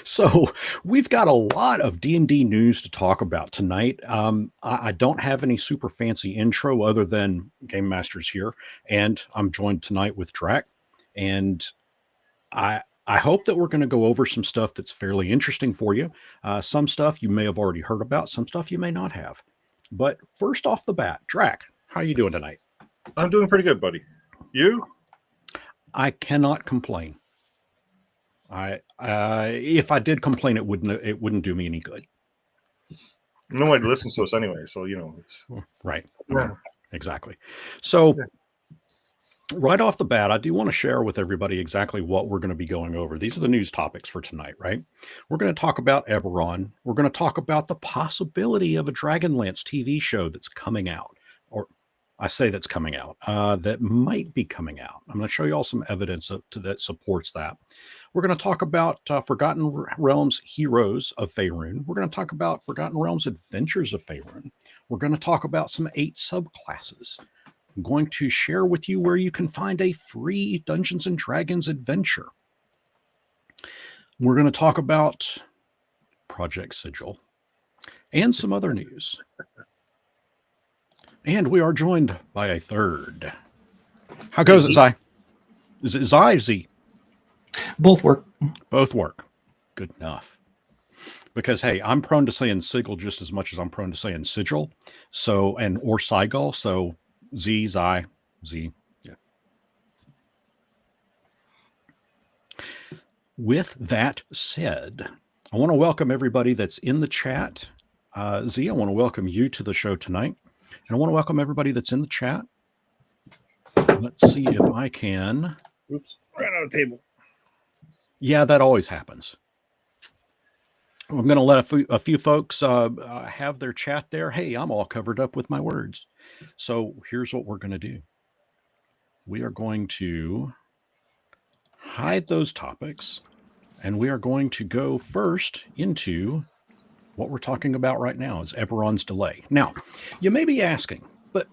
So we've got a lot of D&D news to talk about tonight. I don't have any super fancy intro other than Game Masters here, and I'm joined tonight with Drac. And I hope that we're going to go over some stuff that's fairly interesting for you. Some stuff you may have already heard about, some stuff you may not have. But first off the bat, Drac, how are you doing tonight? I'm doing pretty good, buddy. You? I cannot complain. If I did complain, it wouldn't do me any good. Nobody listens to us anyway, so it's right. Yeah. Exactly. So right off the bat, I do want to share with everybody exactly what we're going to be going over. These are the news topics for tonight, right? We're going to talk about Eberron. We're going to talk about the possibility of a Dragonlance TV show that's coming out, or I say that's coming out, that might be coming out. I'm going to show you all some evidence that supports that. We're going to talk about Forgotten Realms Heroes of Faerun. We're going to talk about Forgotten Realms Adventures of Faerun. We're going to talk about some 8 subclasses. I'm going to share with you where you can find a free Dungeons & Dragons adventure. We're going to talk about Project Sigil and some other news. And we are joined by a third. How goes it, Zai? Is it Zai or Z? Both work. Both work. Good enough. Because, hey, I'm prone to saying Sigil just as much as I'm prone to saying Sigil. So, or Sigil. So, Z, Zai, Z. Yeah. With that said, I want to welcome everybody that's in the chat. Z, I want to welcome you to the show tonight. And I want to welcome everybody that's in the chat. Let's see if I can. Oops, ran out of table. Yeah, that always happens. I'm going to let a few folks have their chat there. Hey, I'm all covered up with my words. So here's what we're going to do. We are going to hide those topics, and we are going to go first into what we're talking about right now is Eberron's delay. Now, you may be asking, but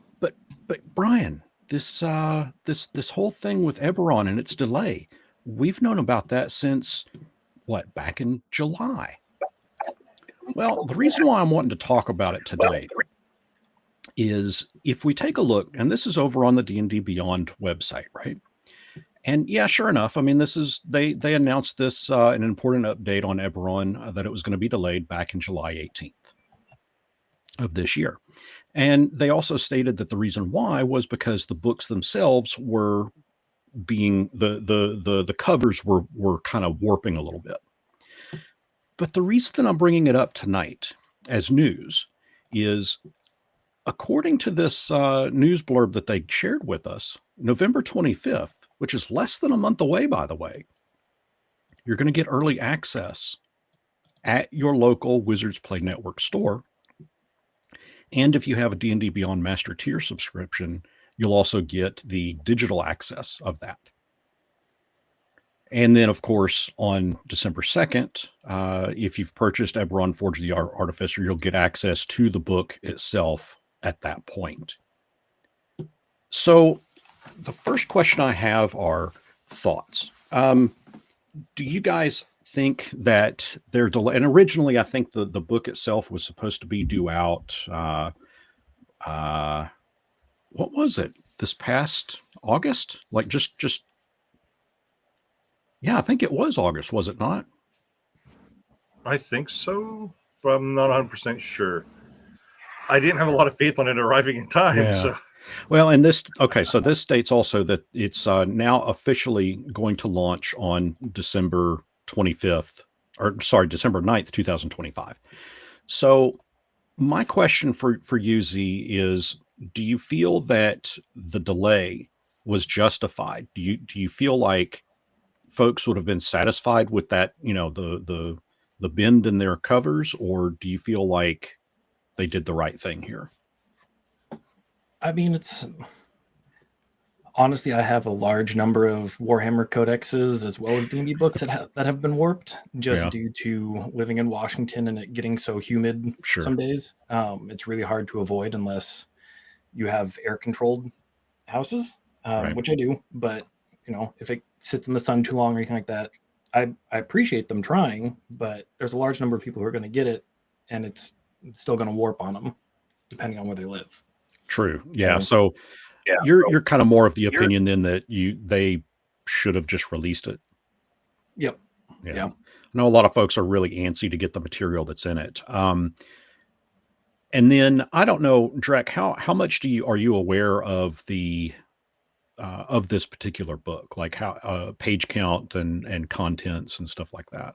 Brian, this whole thing with Eberron and its delay, we've known about that since what, back in July. Well, the reason why I'm wanting to talk about it today is if we take a look, and this is over on the D&D Beyond website, right? And yeah, sure enough, I mean, this is they announced this an important update on Eberron that it was going to be delayed back in July 18th of this year. And they also stated that the reason why was because the books themselves were being the covers were kind of warping a little bit. But the reason that I'm bringing it up tonight as news is, according to this news blurb that they shared with us, November 25th, which is less than a month away, by the way, you're going to get early access at your local Wizards Play Network store. And if you have a D&D Beyond Master Tier subscription, you'll also get the digital access of that. And then, of course, on December 2nd, if you've purchased Eberron Forge the Artificer, you'll get access to the book itself at that point. So the first question I have are thoughts. Do you guys think that they're delayed? And originally, I think the book itself was supposed to be due out. What was it? This past August? Like just. Yeah, I think it was August, was it not? I think so, but I'm not 100% sure. I didn't have a lot of faith on it arriving in time. Yeah. So. Well, and this, okay, so this states also that it's now officially going to launch on December 25th, or sorry, December 9th, 2025. So my question for you, Z, is, do you feel that the delay was justified? Do you feel like folks would have been satisfied with that, the bend in their covers, or do you feel like they did the right thing here? I mean, honestly, I have a large number of Warhammer codexes as well as D&D books that have been warped just due to living in Washington and it getting so humid some days. It's really hard to avoid unless you have air-controlled houses, which I do. But, if it's sits in the sun too long or anything like that. I appreciate them trying, but there's a large number of people who are going to get it, and it's still going to warp on them, depending on where they live. True. Yeah. So you're kind of more of the opinion then that they should have just released it. Yep. Yeah. I know a lot of folks are really antsy to get the material that's in it. And then I don't know, Drek, how much are you aware of the of this particular book, like how page count and contents and stuff like that?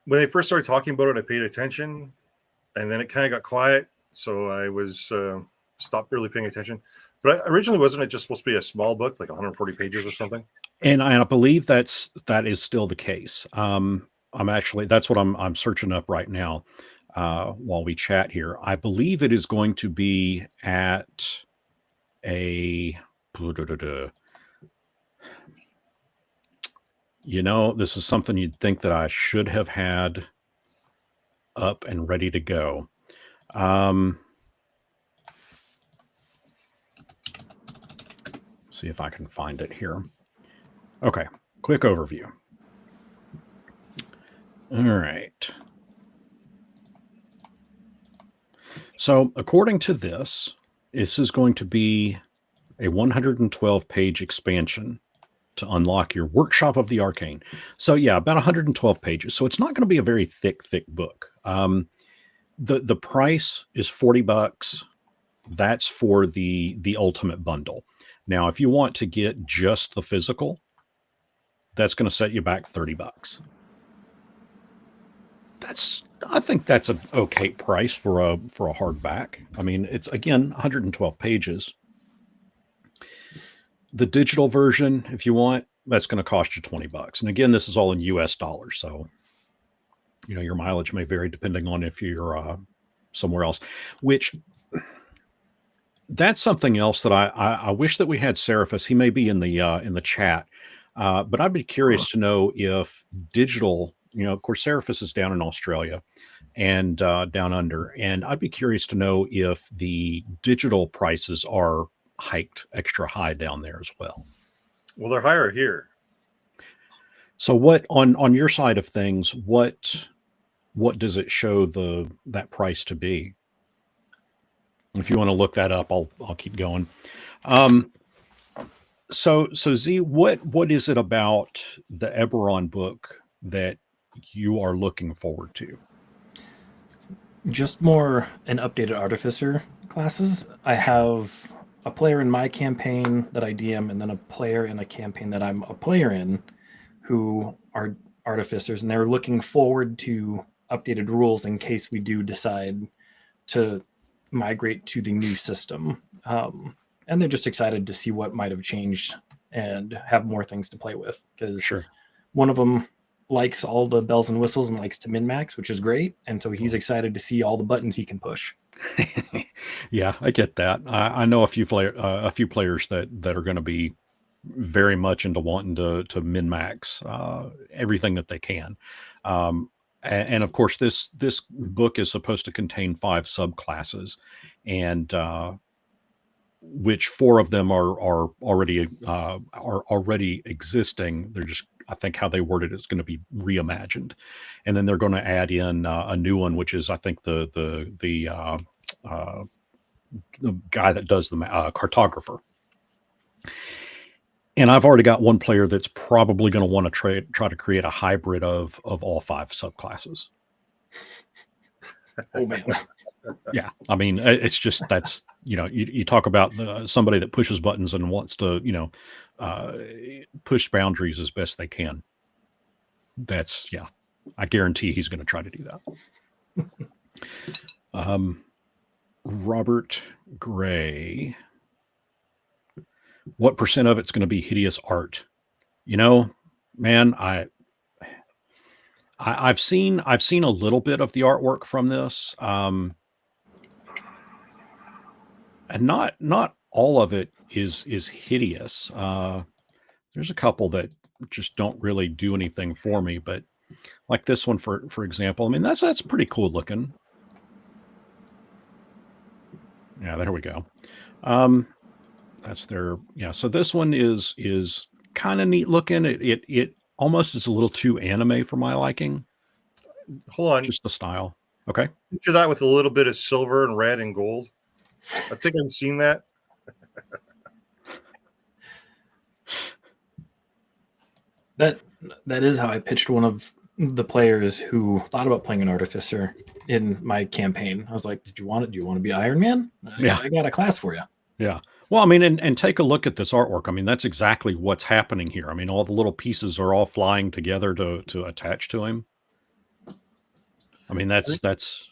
When they first started talking about it, I paid attention, and then it kind of got quiet, so I was stopped really paying attention. But originally, wasn't it just supposed to be a small book, like 140 pages or something? And I believe that is still the case. That's what I'm searching up right now while we chat here. I believe it is going to be at a, this is something you'd think that I should have had up and ready to go. See if I can find it here. Okay, quick overview. All right. So according to this is going to be a 112-page expansion to unlock your Workshop of the Arcane. So yeah, about 112 pages. So it's not going to be a very thick book. The price is $40. That's for the ultimate bundle. Now, if you want to get just the physical, that's going to set you back $30. I think that's an okay price for a hardback. I mean, it's again 112 pages. The digital version, if you want, that's going to cost you $20. And again, this is all in US dollars, so your mileage may vary depending on if you're somewhere else. Which that's something else that I wish that we had Seraphis. He may be in the chat, but I'd be curious to know if digital. Of course, Seraphis is down in Australia and down under, and I'd be curious to know if the digital prices are hiked extra high down there as well. Well, they're higher here. So, what on your side of things? What does it show that price to be? If you want to look that up, I'll keep going. So Z, what is it about the Eberron book that you are looking forward to? Just more an updated artificer classes. I have a player in my campaign that I DM, and then a player in a campaign that I'm a player in who are artificers, and they're looking forward to updated rules in case we do decide to migrate to the new system. And they're just excited to see what might have changed and have more things to play with, because one of them likes all the bells and whistles and likes to min-max, which is great. And so he's excited to see all the buttons he can push. Yeah, I get that. I know a few players that are going to be very much into wanting to min-max everything that they can. And of course, this book is supposed to contain 5 subclasses, and which 4 of them are already existing. They're just, I think how they worded it's going to be reimagined, and then they're going to add in a new one, which is I think the guy that does the cartographer. And I've already got one player that's probably going to want to try to create a hybrid of all 5 subclasses. Oh man. Yeah, I mean, it's just that's you talk about somebody that pushes buttons and wants to push boundaries as best they can. That's I guarantee he's going to try to do that. Robert Gray, what % of it's going to be hideous art? Man, I've seen a little bit of the artwork from this, and not all of it is hideous. There's a couple that just don't really do anything for me, but like this one for example, I mean that's pretty cool looking. Yeah, there we go. that's their, yeah. So this one is kind of neat looking. It almost is a little too anime for my liking. Hold on. Just the style. Okay. Picture that with a little bit of silver and red and gold. I think I've seen that. That is how I pitched one of the players who thought about playing an artificer in my campaign. I was like, "Did you want it? Do you want to be Iron Man? Yeah, I got a class for you." Yeah. Well, I mean, and take a look at this artwork. I mean, that's exactly what's happening here. I mean, all the little pieces are all flying together to attach to him. I mean, that's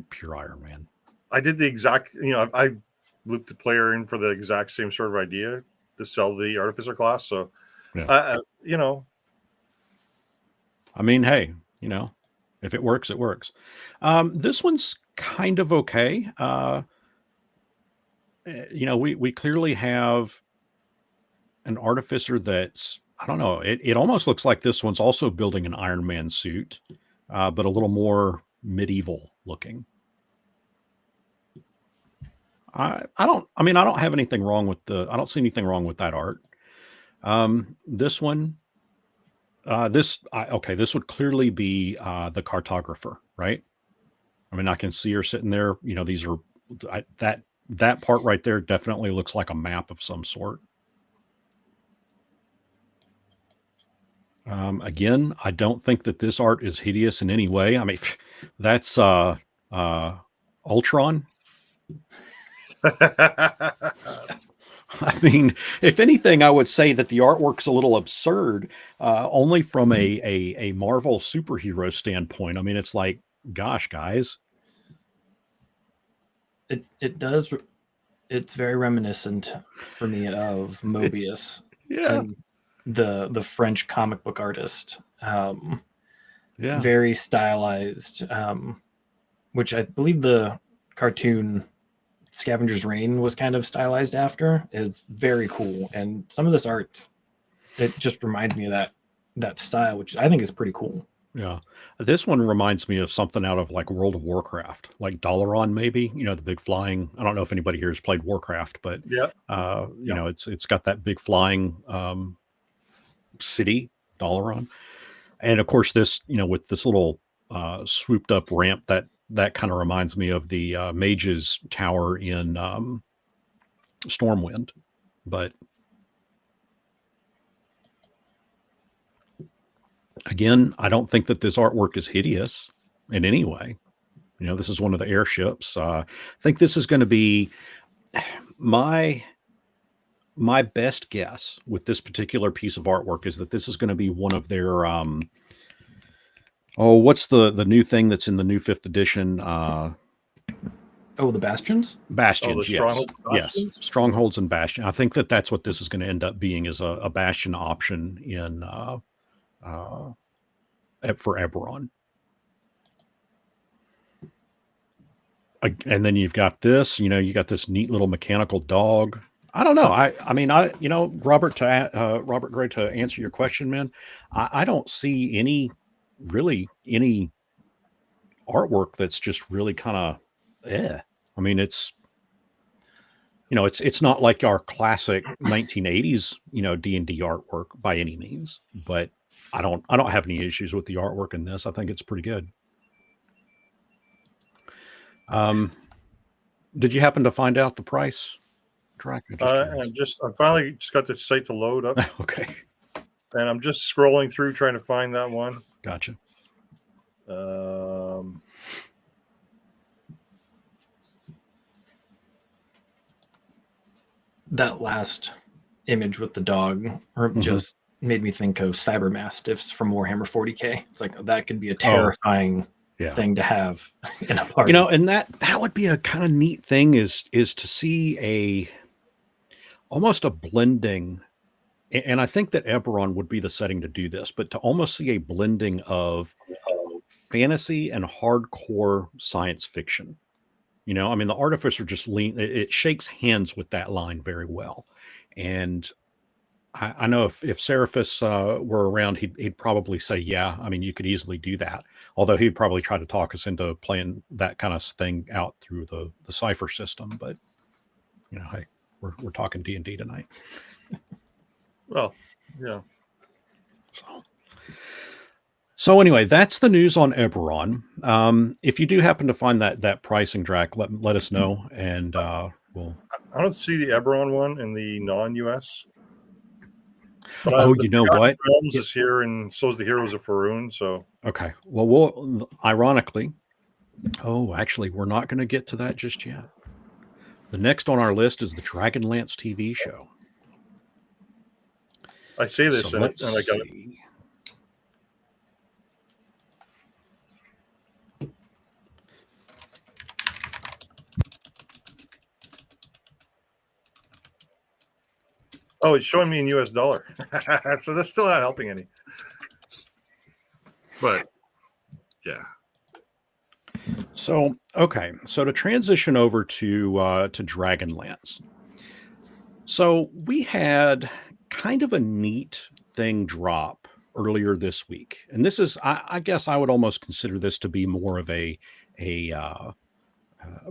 pure Iron Man. I did the exact, I looped the player in for the exact same sort of idea to sell the artificer class. So, yeah. I mean, hey, if it works, it works. This one's kind of okay. We clearly have an artificer that's, I don't know, it almost looks like this one's also building an Iron Man suit, but a little more medieval looking. I don't have anything wrong with I don't see anything wrong with that art. This one, this would clearly be the cartographer, right? I mean, I can see her sitting there. These are that part right there definitely looks like a map of some sort. Again, I don't think that this art is hideous in any way. I mean, that's Ultron. I mean, if anything, I would say that the artwork's a little absurd, only from a Marvel superhero standpoint. I mean, it's like, gosh, guys. It does. It's very reminiscent for me of Mobius. Yeah. And the French comic book artist. Yeah. Very stylized, which I believe the cartoon Scavenger's Reign was kind of stylized after. Is very cool. And some of this art, it just reminds me of that style, which I think is pretty cool. Yeah. This one reminds me of something out of like World of Warcraft, like Dalaran, maybe, the big flying. I don't know if anybody here has played Warcraft, but it's got that big flying city, Dalaran. And of course this, with this little swooped up ramp, that kind of reminds me of the Mage's Tower in Stormwind. But again, I don't think that this artwork is hideous in any way. This is one of the airships. I think this is going to be my best guess with this particular piece of artwork is that this is going to be one of their what's the new thing that's in the new 5th edition? The Bastions? Bastions, yes. Strongholds? Yes, Strongholds and Bastion. I think that's what this is going to end up being, is a Bastion option in for Eberron. And then you've got this, you got this neat little mechanical dog. I don't know. I mean, Robert Gray, to answer your question, man, I don't see any artwork that's just really kind of, I mean, it's not like our classic 1980s, D&D artwork by any means, but I don't have any issues with the artwork in this. I think it's pretty good. Did you happen to find out the price? I finally just got the site to load up. Okay. And I'm just scrolling through trying to find that one. Gotcha. That last image with the dog just made me think of cyber mastiffs from Warhammer 40K. It's like that could be a terrifying thing to have in a party. And that would be a kind of neat thing is to see almost a blending. And I think that Eberron would be the setting to do this, but to almost see a blending of fantasy and hardcore science fiction. I mean, the Artificer just it shakes hands with that line very well. And I know if Seraphis were around, he'd probably say, yeah, I mean, you could easily do that. Although he'd probably try to talk us into playing that kind of thing out through the cipher system. But, hey. we're talking D&D tonight. Well, yeah. So anyway, that's the news on Eberron. If you do happen to find that pricing, Drac, let us know, and we'll. I don't see the Eberron one in the non-US. But oh, you know what? Realms is here, and so's the Heroes of Faerun. So okay. Well, we'll ironically. Oh, actually, we're not going to get to that just yet. The next on our list is the Dragonlance TV show. I say this, So and I let's got it. see. Oh, it's showing me in US dollar. So that's still not helping any. But yeah. So, okay. So to transition over to Dragonlance. So we had kind of a neat thing drop earlier this week. And this is, I guess I would almost consider this to be more of a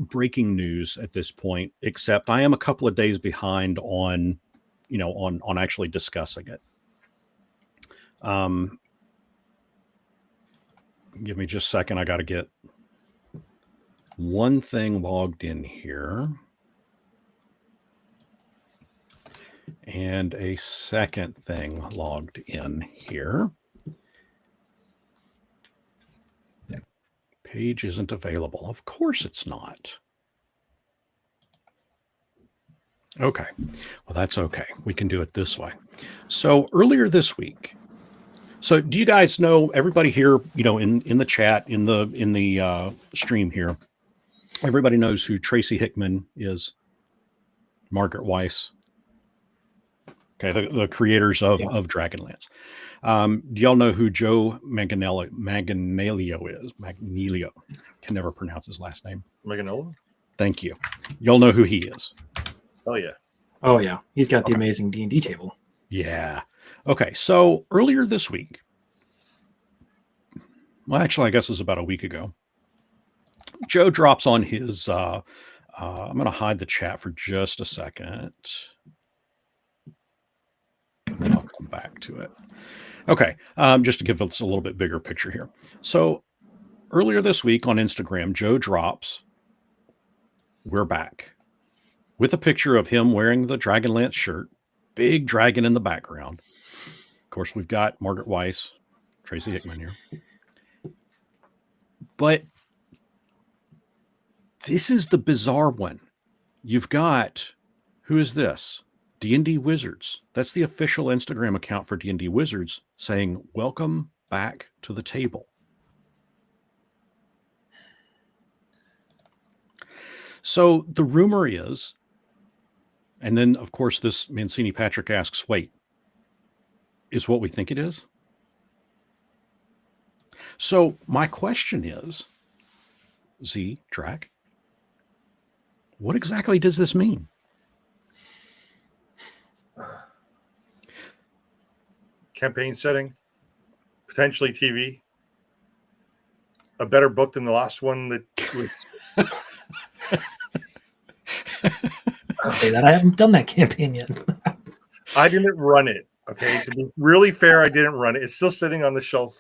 breaking news at this point, except I am a couple of days behind on actually discussing it. Give me just a second. I got to get one thing logged in here. And a second thing logged in here. Page isn't available. Of course it's not. Okay. Well, that's okay. We can do it this way. So earlier this week, so do you guys know, everybody here, in the chat, in the stream here, everybody knows who Tracy Hickman is? Margaret Weiss. Okay, the creators of Dragonlance. Do y'all know who Joe Manganiello is? Manganiello. Can never pronounce his last name. Manganiello? Thank you. Y'all know who he is. Oh, yeah. Oh, yeah. He's got the amazing D&D table. Yeah. Okay, so earlier this week, well, actually, I guess it was about a week ago, Joe drops on his, I'm going to hide the chat for just a second. And then I'll come back to it. Okay, just to give us a little bit bigger picture here. So earlier this week on Instagram, Joe drops, "We're back," with a picture of him wearing the Dragonlance shirt, big dragon in the background. Of course, we've got Margaret Weiss, Tracy Hickman here. But this is the bizarre one. You've got, who is this? D&D Wizards. That's the official Instagram account for D&D Wizards, saying, "Welcome back to the table." So the rumor is, and then of course this Mancini Patrick asks, wait, is what we think it is? So my question is, Z, Drac, what exactly does this mean? Campaign setting, potentially TV, a better book than the last one that was. I'll say that I haven't done that campaign yet. I didn't run it. Okay, to be really fair, I didn't run it. It's still sitting on the shelf.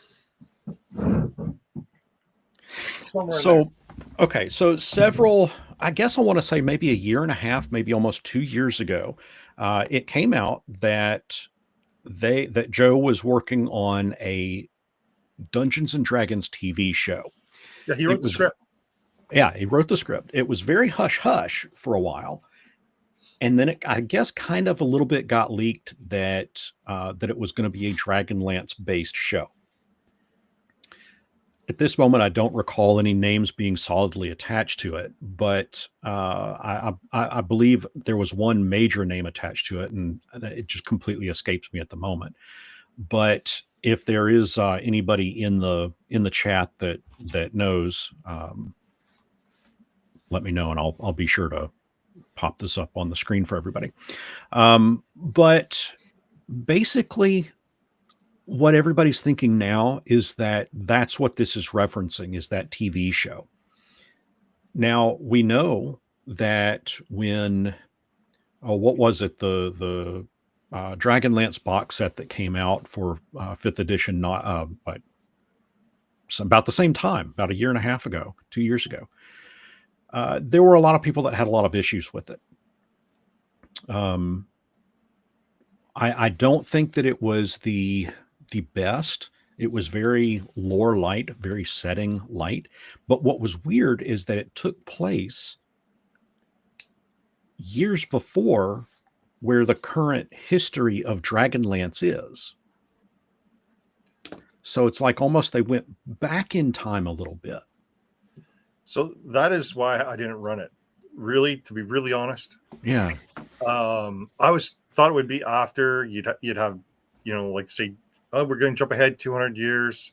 So, okay, so several, I guess I want to say maybe a year and a half, maybe almost 2 years ago, it came out that Joe was working on a Dungeons and Dragons TV show. Yeah, he wrote the script. Yeah, he wrote the script. It was very hush-hush for a while. And then it, I guess, kind of a little bit got leaked that it was going to be a Dragonlance-based show. At this moment, I don't recall any names being solidly attached to it, but I believe there was one major name attached to it, and it just completely escapes me at the moment. But if there is anybody in the chat that knows, let me know, and I'll be sure to pop this up on the screen for everybody. But basically, what everybody's thinking now is that that's what this is referencing, is that TV show. Now, we know that when what was it? The Dragonlance box set that came out for 5th edition, not but about the same time, about a year and a half ago, 2 years ago. There were a lot of people that had a lot of issues with it. I don't think that it was the best. It was very lore light, very setting light. But what was weird is that it took place years before where the current history of Dragonlance is. So it's like almost they went back in time a little bit. So that is why I didn't run it. Really, to be really honest. Yeah. I thought it would be after you'd have, like say, oh, we're going to jump ahead 200 years.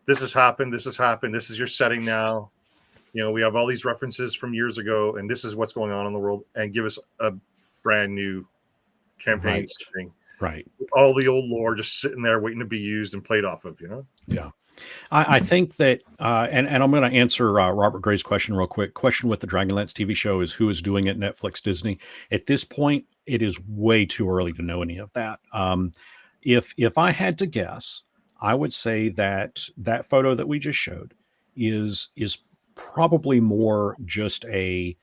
This has happened. This has happened. This is your setting now. We have all these references from years ago, and this is what's going on in the world, and give us a brand new campaign setting. Right. All the old lore just sitting there waiting to be used and played off of, Yeah. I think that, and I'm going to answer Robert Gray's question real quick. Question with the Dragonlance TV show is who is doing it, Netflix, Disney? At this point, it is way too early to know any of that. If I had to guess, I would say that photo that we just showed is probably more just a,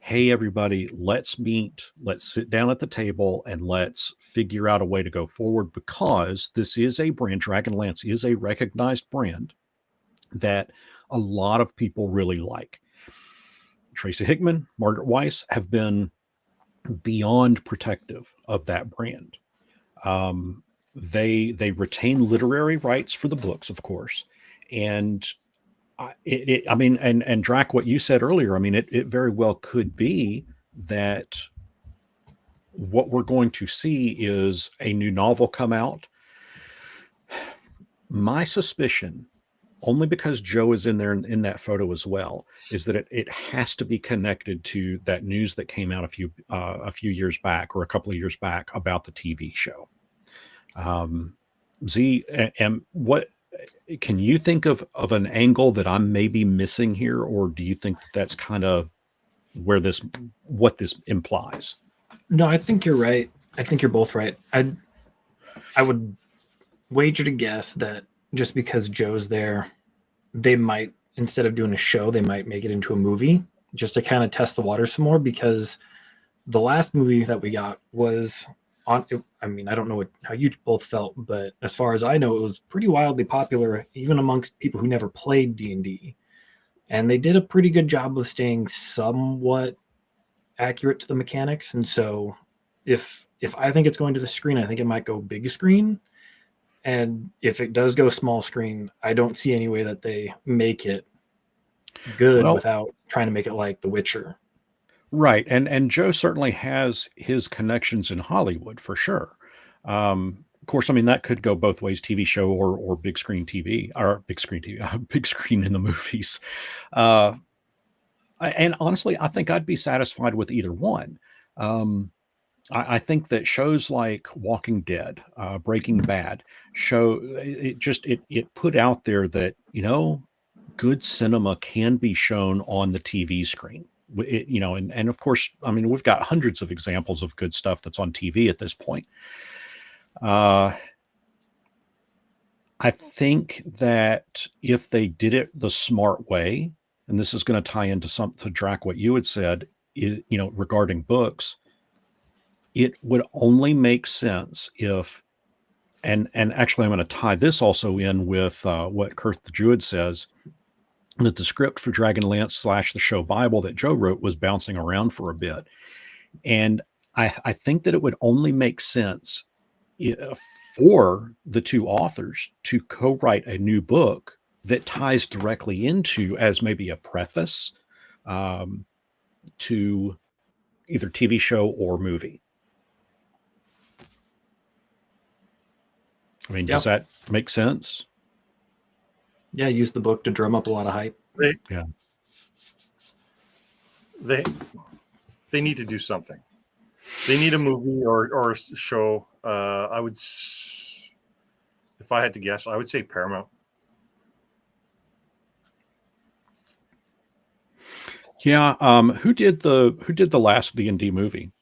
hey, everybody, let's meet, let's sit down at the table, and let's figure out a way to go forward, because this is a brand. Dragonlance is a recognized brand that a lot of people really like. Tracy Hickman, Margaret Weiss have been beyond protective of that brand. They retain literary rights for the books, of course, and I mean, and Drac, what you said earlier, I mean, it very well could be that what we're going to see is a new novel come out. My suspicion, only because Joe is in there in that photo as well, is that it has to be connected to that news that came out a few years back, or a couple of years back, about the TV show. Z, and what can you think of an angle that I'm maybe missing here, or do you think that's kind of where what this implies? No, I think you're right. I think you're both right. I would wager to guess that just because Joe's there, they might, instead of doing a show, they might make it into a movie just to kind of test the water some more, because the last movie that we got was on, I mean, I don't know how you both felt, but as far as I know, it was pretty wildly popular, even amongst people who never played D&D. And they did a pretty good job of staying somewhat accurate to the mechanics. And so if I think it's going to the screen, I think it might go big screen. And if it does go small screen, I don't see any way that they make it good without trying to make it like The Witcher. Right. And Joe certainly has his connections in Hollywood for sure. Of course, I mean, that could go both ways, TV show or big screen TV, or big screen in the movies. And honestly, I think I'd be satisfied with either one. I think that shows like Walking Dead, Breaking Bad it put out there that, good cinema can be shown on the TV screen. And of course, I mean, we've got hundreds of examples of good stuff that's on TV at this point. I think that if they did it the smart way, and this is going to tie into to Drac, what you had said, regarding books, it would only make sense if, and actually I'm going to tie this also in with what Kurth the Druid says, that the script for Dragonlance / the show Bible that Joe wrote was bouncing around for a bit. And I think that it would only make sense for the two authors to co-write a new book that ties directly into, as maybe a preface to either TV show or movie. I mean, does that make sense? Yeah, use the book to drum up a lot of hype. They need to do something. They need a movie or a show. I would, if I had to guess, I would say Paramount. Yeah. Who did the last D&D movie?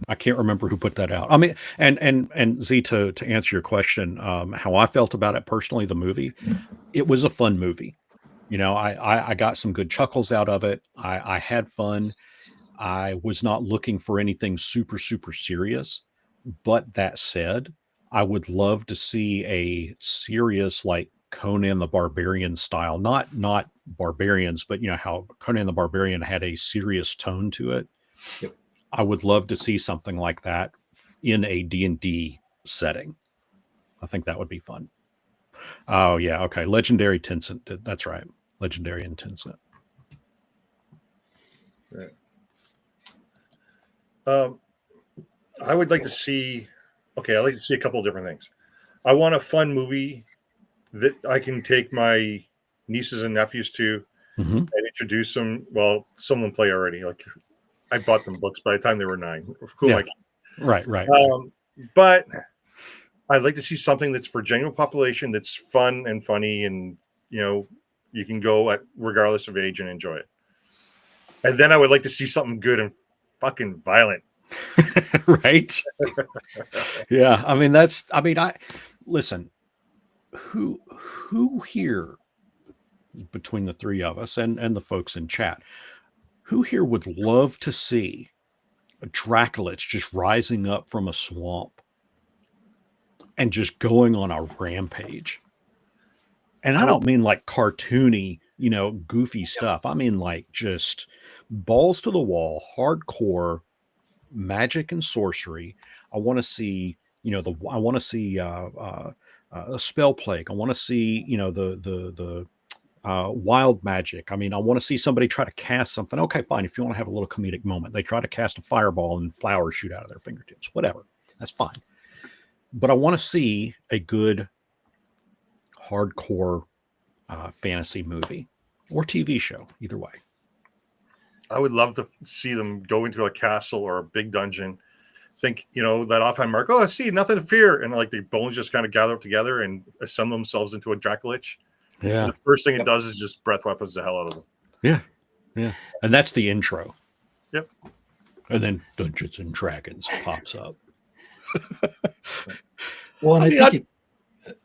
I can't remember who put that out. I mean, and Z, to answer your question, how I felt about it personally, the movie, it was a fun movie. You know, I got some good chuckles out of it. I had fun. I was not looking for anything super, super serious. But that said, I would love to see a serious, like Conan the Barbarian style, not barbarians, but you know how Conan the Barbarian had a serious tone to it. Yep. I would love to see something like that in a D&D setting. I think that would be fun. Oh yeah, okay. Legendary Tencent. That's right. Legendary and Tencent. Right. I would like to see. Okay, I like to see a couple of different things. I want a fun movie that I can take my nieces and nephews to and introduce them. Well, some of them play already. Like I bought them books by the time they were 9. Cool, yeah. Right. But I'd like to see something that's for general population, that's fun and funny, and you know, you can go at regardless of age and enjoy it. And then I would like to see something good and fucking violent. Right. Yeah. I mean, I listen, who here between the three of us and the folks in chat, who here would love to see a Dracolich just rising up from a swamp and just going on a rampage? And I don't mean like cartoony, you know, goofy stuff. I mean like just balls to the wall, hardcore magic and sorcery. I want to see, you know, I want to see a spell plague. I want to see, you know, the wild magic. I mean, I want to see somebody try to cast something. Okay, fine. If you want to have a little comedic moment, they try to cast a fireball and flowers shoot out of their fingertips. Whatever, that's fine. But I want to see a good hardcore fantasy movie or TV show. Either way. I would love to see them go into a castle or a big dungeon. Think, you know, that offhand mark, oh, I see, nothing to fear. And like the bones just kind of gather up together and assemble themselves into a Dracolich. Yeah. And the first thing it does is just breath weapons the hell out of them. Yeah. Yeah. And that's the intro. Yep. And then Dungeons and Dragons pops up. Well, and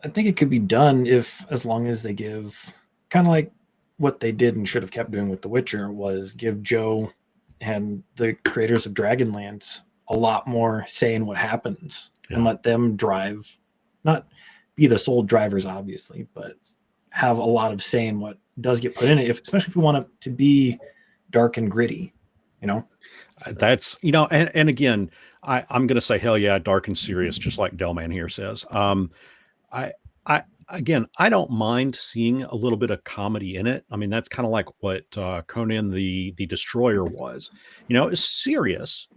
I think it could be done as long as they give kind of like what they did and should have kept doing with The Witcher, was give Joe and the creators of Dragonlance a lot more say in what happens and let them drive, not be the sole drivers, obviously, but have a lot of say in what does get put in it, especially if we want it to be dark and gritty, you know? That's, you know, and again, I'm going to say, hell yeah, dark and serious, just like Delman here says. Again, I don't mind seeing a little bit of comedy in it. I mean, that's kind of like what Conan the Destroyer was. You know, it's serious.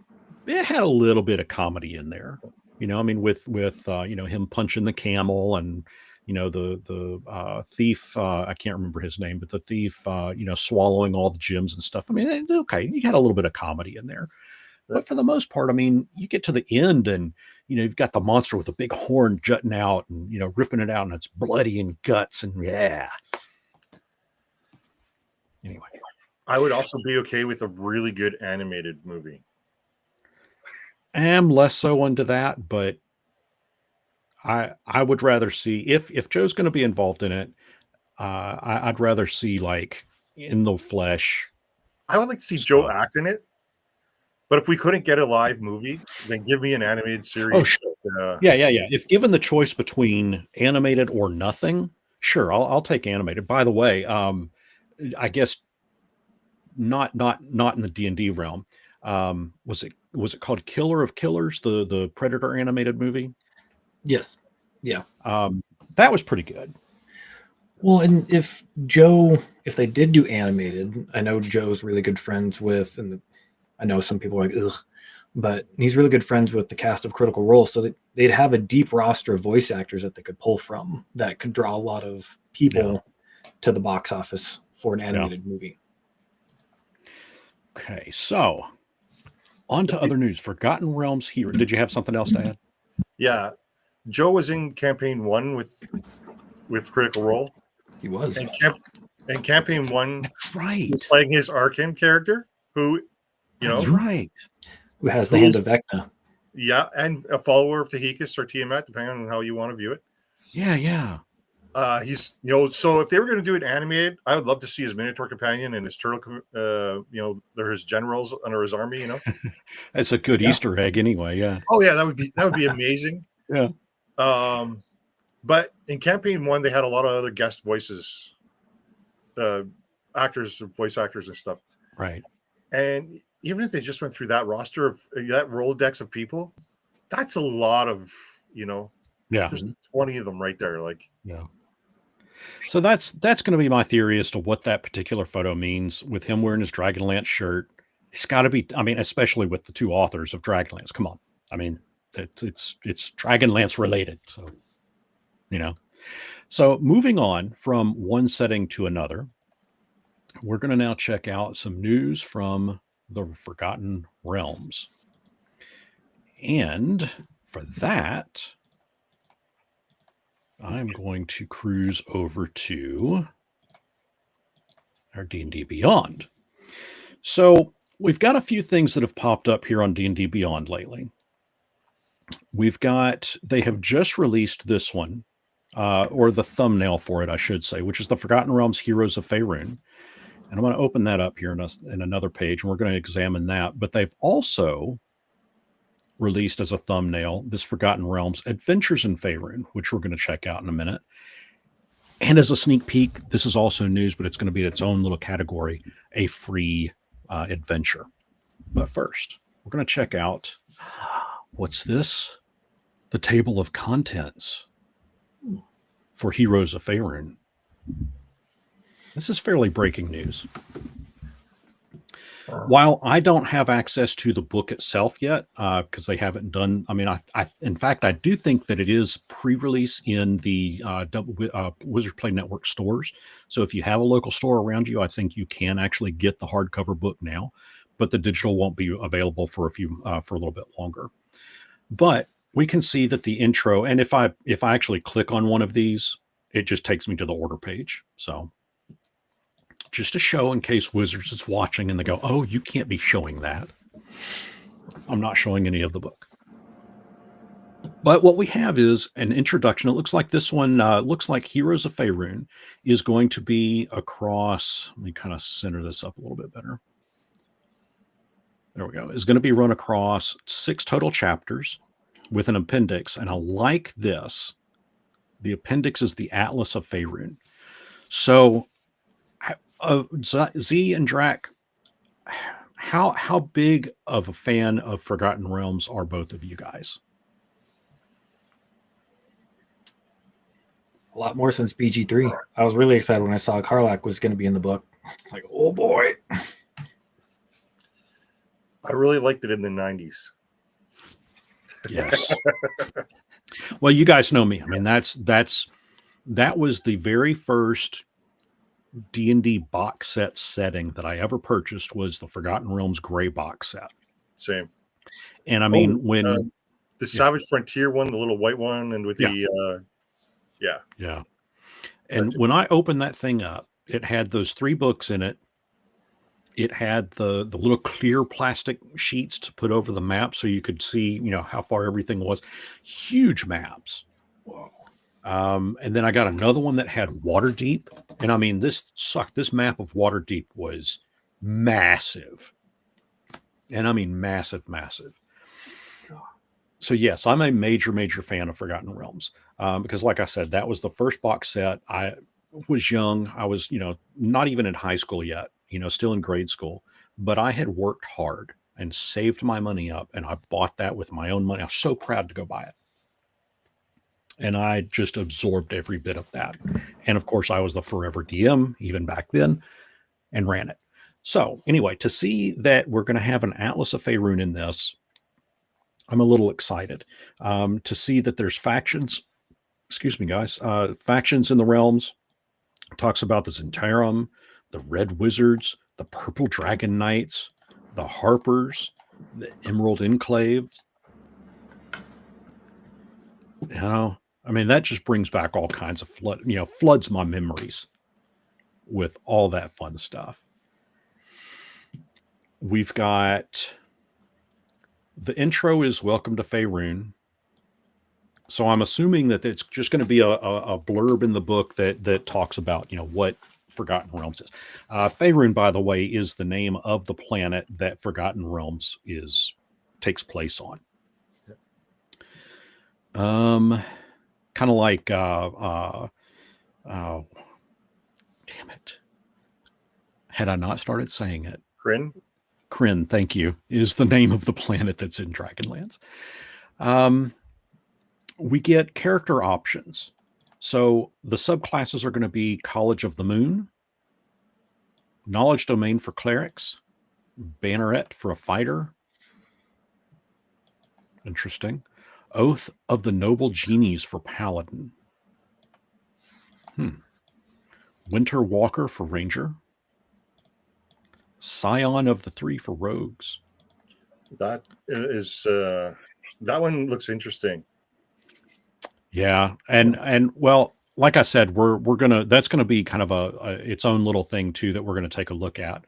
It had a little bit of comedy in there. You know, I mean, with you know, him punching the camel and, you know, the thief, I can't remember his name, but the thief, you know, swallowing all the gems and stuff. I mean, okay, you had a little bit of comedy in there. But for the most part, I mean, you get to the end and, you know, you've got the monster with a big horn jutting out and, you know, ripping it out and it's bloody and guts and yeah. Anyway. I would also be okay with a really good animated movie. I am less so into that, but I would rather see, if Joe's going to be involved in it, I'd rather see like in the flesh. I would like to see Joe act in it. But if we couldn't get a live movie, then give me an animated series. Oh, sure. Yeah. If given the choice between animated or nothing, sure, I'll take animated. By the way, I guess not in the D&D realm. Was it called Killer of Killers, the Predator animated movie? Yes. Yeah. That was pretty good. Well, and if they did do animated, I know Joe's really good friends with, and I know some people are like, ugh, but he's really good friends with the cast of Critical Role, so that they'd have a deep roster of voice actors that they could pull from that could draw a lot of people to the box office for an animated movie. Okay, so on to other news. Forgotten Realms Hero. Did you have something else to add? Yeah. Joe was in campaign 1 with Critical Role. He was. And campaign 1, that's right, he was playing his Arcane character, who, you know, that's right. Who has the hand of Vecna. Yeah, and a follower of Tahikis or Tiamat, depending on how you want to view it. Yeah. He's, so if they were going to do it animated, I would love to see his Minotaur companion and his turtle, they're his generals under his army, That's a good Easter egg anyway, yeah. Oh yeah, that would be amazing. Yeah. But in campaign 1, they had a lot of other guest voices, actors, voice actors and stuff. Right. And even if they just went through that roster of that Rolodex of people, that's a lot of, there's 20 of them right there. Yeah. So that's going to be my theory as to what that particular photo means with him wearing his Dragonlance shirt. It's got to be, especially with the two authors of Dragonlance. Come on. It's Dragonlance related. So, So moving on from one setting to another, we're going to now check out some news from the Forgotten Realms. And for that, I'm going to cruise over to our D&D Beyond. So we've got a few things that have popped up here on D&D Beyond lately. They have just released this one, or the thumbnail for it, I should say, which is the Forgotten Realms Heroes of Faerun. And I'm going to open that up here in another page, and we're going to examine that. But they've also released as a thumbnail this Forgotten Realms Adventures in Faerun, which we're going to check out in a minute. And as a sneak peek, this is also news, but it's going to be its own little category, a free adventure. But first, we're going to check out, what's this? The table of contents for Heroes of Faerun. This is fairly breaking news. While I don't have access to the book itself yet, because they haven't done, in fact, I do think that it is pre-release in the Wizards Play Network stores. So if you have a local store around you, I think you can actually get the hardcover book now, but the digital won't be available for a little bit longer. But we can see that the intro, and if I actually click on one of these, it just takes me to the order page. So just to show in case Wizards is watching and they go, oh, you can't be showing that. I'm not showing any of the book. But what we have is an introduction. It looks like this one looks like Heroes of Faerun is going to be across. Let me kind of center this up a little bit better. There we go. It's going to be run across 6 total chapters with an appendix. And I like this. The appendix is the Atlas of Faerun. So Z and Drac, how big of a fan of Forgotten Realms are both of you guys? A lot more since BG3. I was really excited when I saw Karlach was going to be in the book. It's like, oh boy. I really liked it in the 90s. Yes. Well, you guys know me. That was the very first D&D box set setting that I ever purchased, was the Forgotten Realms Gray box set. Same. And when the Savage Frontier one, the little white one, and with the and when I opened that thing up, it had those 3 books in it. It had the little clear plastic sheets to put over the map so you could see, how far everything was. Huge maps. Wow. And then I got another one that had Waterdeep. And this sucked. This map of Waterdeep was massive. And massive. So yes, I'm a major, major fan of Forgotten Realms. Because like I said, that was the first box set. I was young. I was, not even in high school yet, still in grade school, but I had worked hard and saved my money up, and I bought that with my own money. I was so proud to go buy it. And I just absorbed every bit of that. And of course, I was the forever DM even back then and ran it. So anyway, to see that we're going to have an Atlas of Faerun in this, I'm a little excited. To see that there's factions, factions in the realms. It talks about the Zentarum, the Red Wizards, the Purple Dragon Knights, the Harpers, the Emerald Enclave. That just brings back all kinds of floods my memories with all that fun stuff. We've got The intro is Welcome to Faerun. So I'm assuming that it's just going to be a blurb in the book that talks about, what Forgotten Realms is. Faerun, by the way, is the name of the planet that Forgotten Realms takes place on. Kind of like damn it. Had I not started saying it. Kryn, thank you, is the name of the planet that's in Dragonlance. We get character options. So the subclasses are going to be College of the Moon, Knowledge Domain for clerics, Banneret for a fighter. Interesting. Oath of the Noble Genies for paladin. Winter Walker for ranger. Scion of the Three for rogues. That is that one looks interesting. Yeah, and well, like I said, that's gonna be kind of its own little thing too that we're gonna take a look at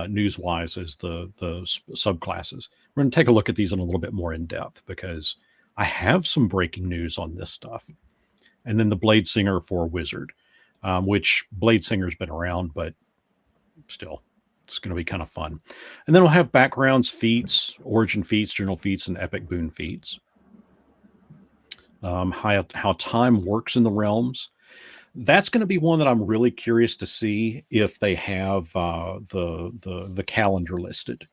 news wise as the subclasses. We're gonna take a look at these in a little bit more in depth because I have some breaking news on this stuff, and then the Blade Singer for wizard, which Blade Singer's been around, but still. It's going to be kind of fun. And then we'll have backgrounds, feats, origin feats, general feats, and epic boon feats. How time works in the realms. That's going to be one that I'm really curious to see if they have the calendar listed.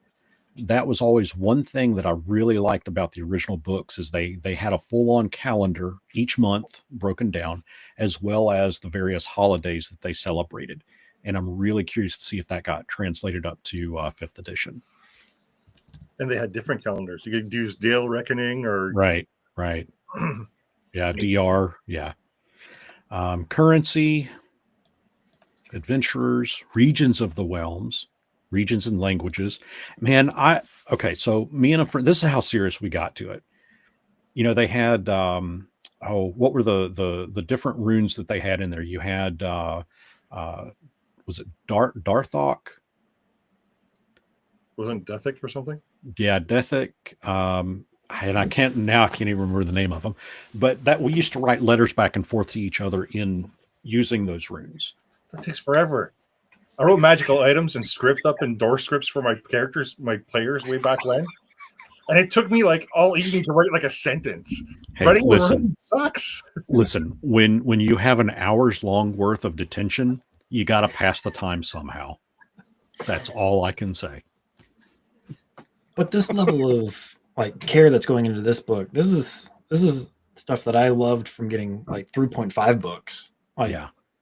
That was always one thing that I really liked about the original books is they had a full-on calendar each month broken down, as well as the various holidays that they celebrated. And I'm really curious to see if that got translated up to 5th edition. And they had different calendars. You could use Dale Reckoning or... Right. Yeah, DR. Yeah. Currency, adventurers, regions of the realms, regions and languages. Man, so me and a friend, this is how serious we got to it. They had, what were the different runes that they had in there? You had... was it Darthok? Wasn't Dethic or something? Yeah, Dethic. And I can't even remember the name of them. But that we used to write letters back and forth to each other in using those runes. That takes forever. I wrote magical items and script up in door scripts for my characters, my players way back when. And it took me like all evening to write like a sentence. Hey, Writing listen, sucks. Listen, when you have an hour's long worth of detention, you got to pass the time somehow. That's all I can say. But this level of care that's going into this book, this is stuff that I loved from getting 3.5 books.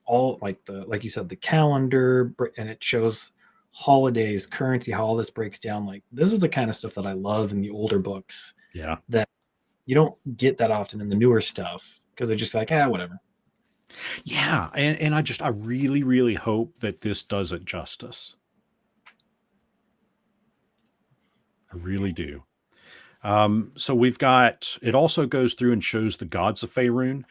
All like you said, the calendar, and it shows holidays, currency, how all this breaks down. This is the kind of stuff that I love in the older books. Yeah. That you don't get that often in the newer stuff because they're just whatever. Yeah, and I really, really hope that this does it justice. I really do. So we've got, it also goes through and shows the gods of Faerun,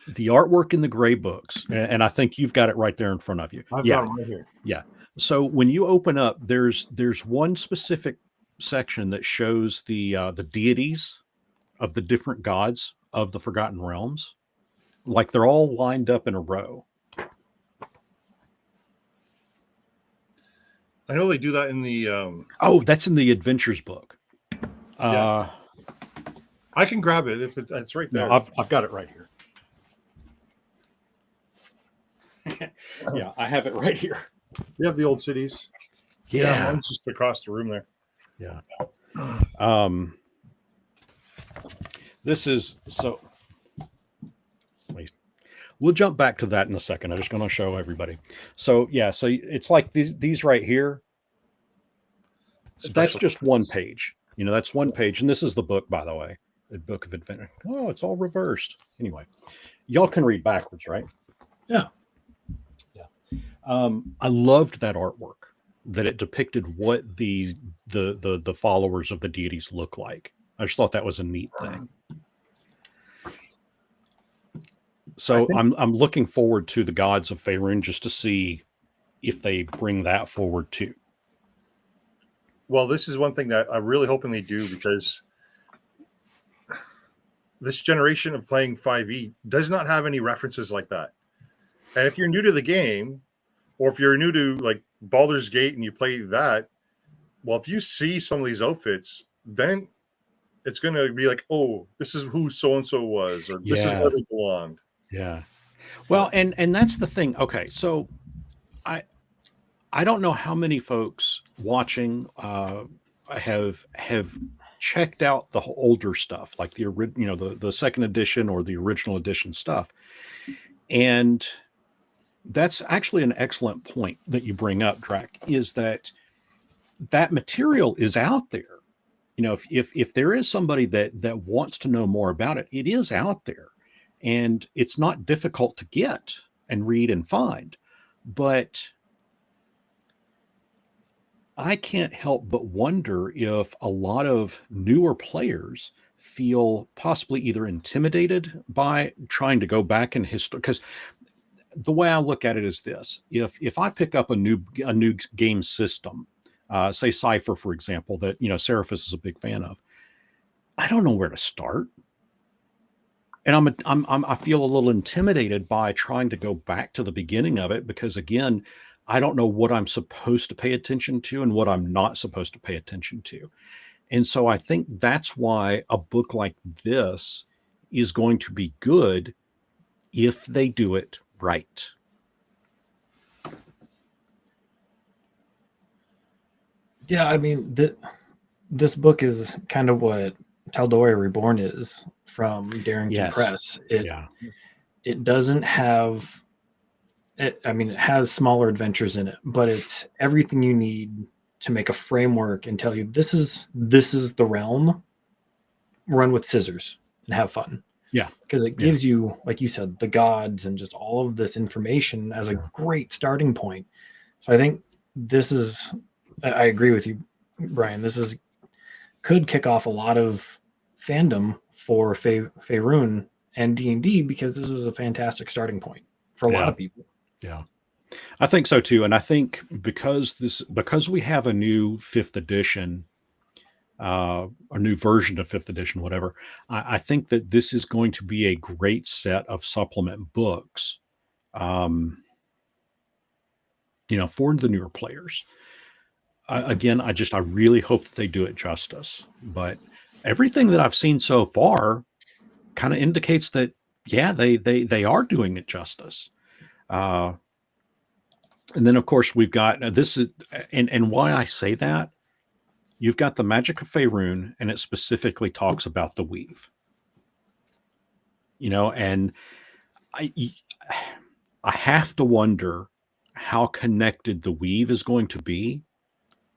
the artwork in the gray books, and I think you've got it right there in front of you. I've got it right here. Yeah. So when you open up, there's one specific section that shows the deities of the different gods of the Forgotten Realms. They're all lined up in a row. I know they do that in the... that's in the Adventures book. Yeah. I can grab it if it's right there. No, I've got it right here. Yeah, I have it right here. You have the old cities. Yeah. One's just across the room there. Yeah. This is so. We'll jump back to that in a second. I'm just going to show everybody. So so it's like these right here. That's just one page. That's one page, and this is the book, by the way, the Book of Adventure. Oh, it's all reversed. Anyway, y'all can read backwards, right? Yeah. I loved that artwork, that it depicted what the followers of the deities look like. I just thought that was a neat thing. So I'm looking forward to the gods of Faerun just to see if they bring that forward too. Well, this is one thing that I'm really hoping they do, because this generation of playing 5e does not have any references like that. And if you're new to the game, or if you're new to like Baldur's Gate and you play that, well, if you see some of these outfits, then it's going to be like, oh, this is who so-and-so was, or this is where they belonged. Yeah. Well, and that's the thing. Okay. So I don't know how many folks watching have checked out the older stuff, like the second edition or the original edition stuff. And that's actually an excellent point that you bring up, Drac, is that material is out there. You know, if there is somebody that wants to know more about it, it is out there, and it's not difficult to get and read and find. But I can't help but wonder if a lot of newer players feel possibly either intimidated by trying to go back in history, because the way I look at it is this: if I pick up a new game system, say Cypher, for example, that Seraphis is a big fan of, I don't know where to start, and I feel a little intimidated by trying to go back to the beginning of it, because again, I don't know what I'm supposed to pay attention to and what I'm not supposed to pay attention to. And so I think that's why a book like this is going to be good if they do it right. Yeah, I mean, this book is kind of what Tal'Dorei Reborn is from Darrington Press. It doesn't have... it has smaller adventures in it, but it's everything you need to make a framework and tell you this is the realm. Run with scissors and have fun. Yeah, because it gives you, like you said, the gods and just all of this information as a great starting point. So I think this is... I agree with you, Brian. This could kick off a lot of fandom for Faerun and D&D, because this is a fantastic starting point for a lot of people. Yeah, I think so too. And I think because we have a new 5th edition, a new version of 5th edition, whatever, I think that this is going to be a great set of supplement books, for the newer players. Again, I really hope that they do it justice. But everything that I've seen so far kind of indicates that, they are doing it justice. And then, of course, we've got this is, and why I say that, you've got the Magic of Faerun, and it specifically talks about the weave. And I have to wonder how connected the weave is going to be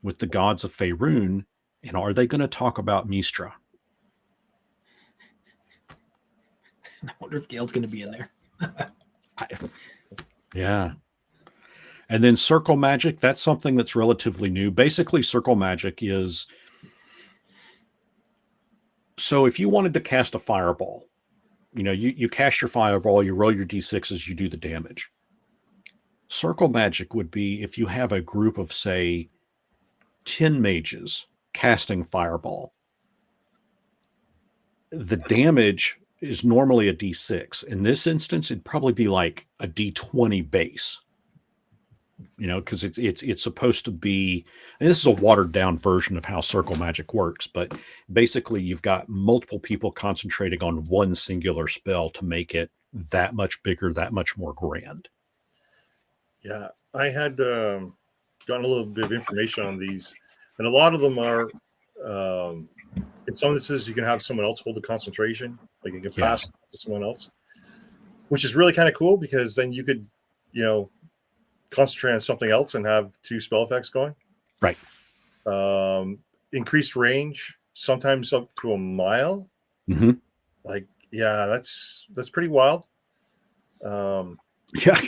with the gods of Faerun, and are they going to talk about Mystra? I wonder if Gail's going to be in there. Yeah. And then circle magic, that's something that's relatively new. Basically, circle magic is... so if you wanted to cast a fireball, you cast your fireball, you roll your d6s, you do the damage. Circle magic would be if you have a group of, say, 10 mages casting fireball. The damage is normally a d6. In this instance, it'd probably be like a d20 base. Because it's supposed to be, and this is a watered down version of how circle magic works, but basically you've got multiple people concentrating on one singular spell to make it that much bigger, that much more grand. Yeah, I had gotten a little bit of information on these, and a lot of them are, in some instances, you can have someone else hold the concentration, like you can pass to someone else, which is really kind of cool, because then you could, concentrate on something else and have 2 spell effects going. Right. Increased range, sometimes up to a mile. Mm-hmm. Like, that's pretty wild. Yeah.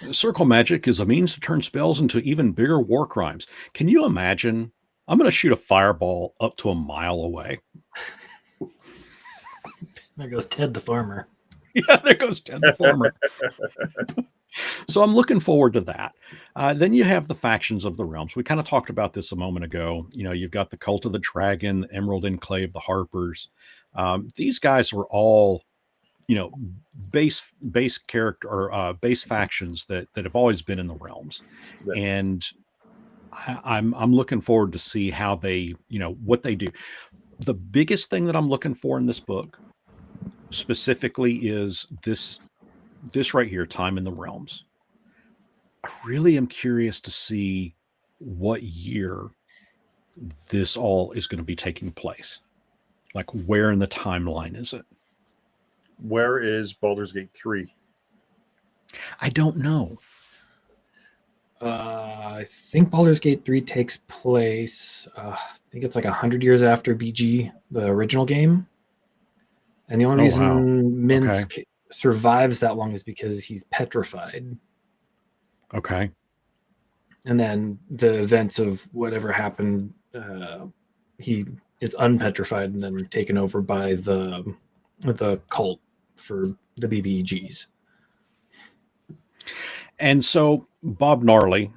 Circle magic is a means to turn spells into even bigger war crimes. Can you imagine? I'm going to shoot a fireball up to a mile away. There goes Ted the farmer. Yeah, there goes Ted the farmer. So I'm looking forward to that. Then you have the factions of the realms. We kind of talked about this a moment ago. You know, you've got the Cult of the Dragon, Emerald Enclave, the Harpers. These guys are all, you know, base character or base factions that have always been in the realms, and I'm looking forward to see how they, you know, what they do. The biggest thing that I'm looking for in this book specifically is this right here, Time in the Realms. I really am curious to see what year this all is going to be taking place. Like, where in the timeline is it? Where is Baldur's Gate 3? I don't know. I think Baldur's Gate 3 takes place, I think it's like 100 years after BG, the original game. And the only reason Minsk survives that long is because he's petrified. Okay. And then the events of whatever happened, he is unpetrified and then taken over by the cult for the BBEGs. And so Bob Gnarly,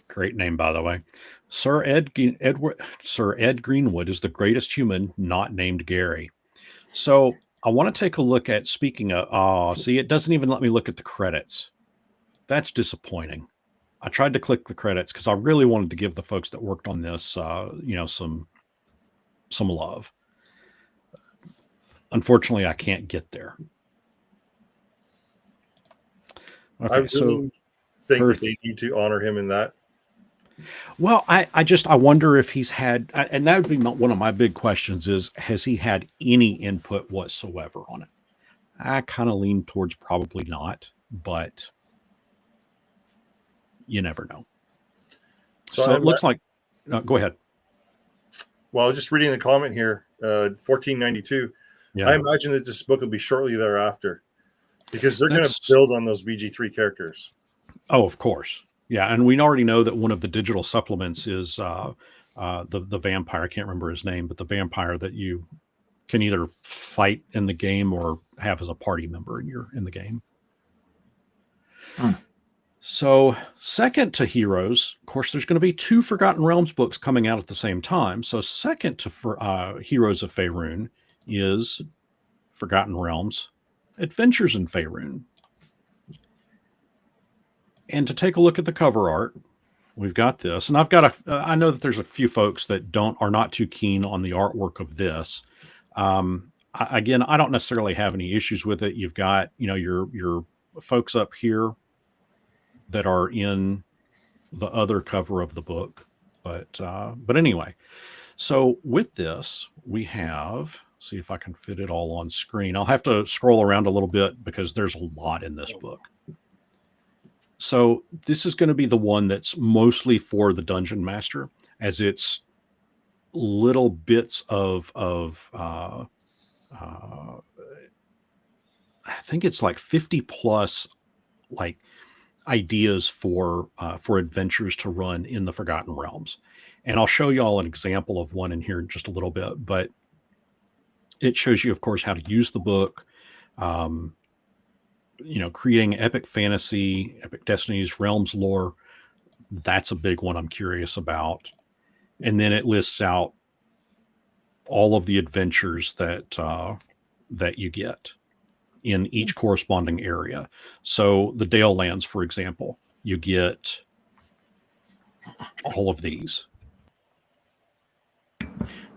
great name by the way, Sir Ed Greenwood is the greatest human not named Gary. So I want to take a look at, speaking of, see, it doesn't even let me look at the credits. That's disappointing. I tried to click the credits because I really wanted to give the folks that worked on this, you know, some love. Unfortunately, I can't get there. Okay, I really think that they need to honor him in that. Well, I wonder if he's had, and that would be one of my big questions is, has he had any input whatsoever on it? I kind of lean towards probably not, but you never know. So it looks like, go ahead. Well, just reading the comment here, 1492. Yeah. I imagine that this book will be shortly thereafter because they're going to build on those BG3 characters. Oh, of course. Yeah. And we already know that one of the digital supplements is the vampire. I can't remember his name, but the vampire that you can either fight in the game or have as a party member in the game. So second to Heroes, of course, there's going to be 2 Forgotten Realms books coming out at the same time. So second to Heroes of Faerun is Forgotten Realms, Adventures in Faerun. And to take a look at the cover art, we've got this. And I've got I know that there's a few folks that are not too keen on the artwork of this. Again, I don't necessarily have any issues with it. You've got, you know, your folks up here that are in the other cover of the book, but anyway, so with this we have, see if I can fit it all on screen. I'll have to scroll around a little bit because there's a lot in this book. So this is going to be the one that's mostly for the Dungeon Master, as it's little bits of I think it's like 50 plus like ideas for adventures to run in the Forgotten Realms. And I'll show you all an example of one in here in just a little bit, but it shows you, of course, how to use the book, you know, creating epic fantasy, epic destinies, realms lore. That's a big one I'm curious about. And then it lists out all of the adventures that you get in each corresponding area. So the Dale Lands, for example, you get all of these.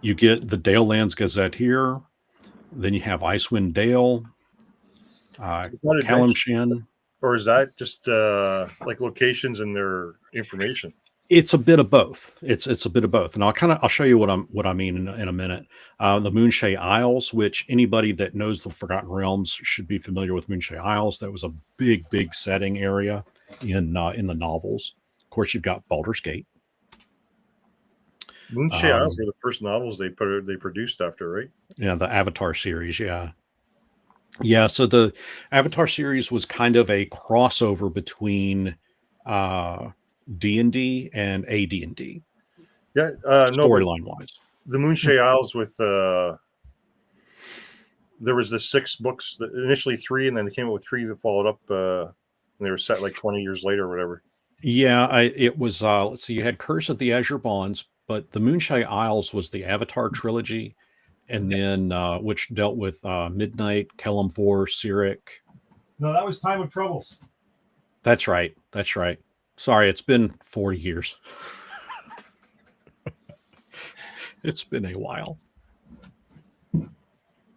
You get the Dale Lands Gazette here. Then you have Icewind Dale, Calamshan. Or is that just like locations and their information? It's a bit of both. It's a bit of both, and I'll show you what I mean in a minute. The Moonshae Isles, which anybody that knows the Forgotten Realms should be familiar with. Moonshae Isles, that was a big setting area in the novels. Of course, you've got Baldur's Gate. Moonshae Isles were the first novels they produced after, right? Yeah, the Avatar series. Yeah. So the Avatar series was kind of a crossover between D&D and AD&D. Yeah, storyline wise. The Moonshae Isles with there was the 6 books, initially 3, and then they came up with 3 that followed up And they were set like 20 years later or whatever. Yeah, it was, let's see, you had Curse of the Azure Bonds, but the Moonshine Isles was the Avatar trilogy, and then which dealt with Midnight, Kelemvor, Cyric. No, that was Time of Troubles. That's right. That's right. Sorry, it's been 40 years. It's been a while.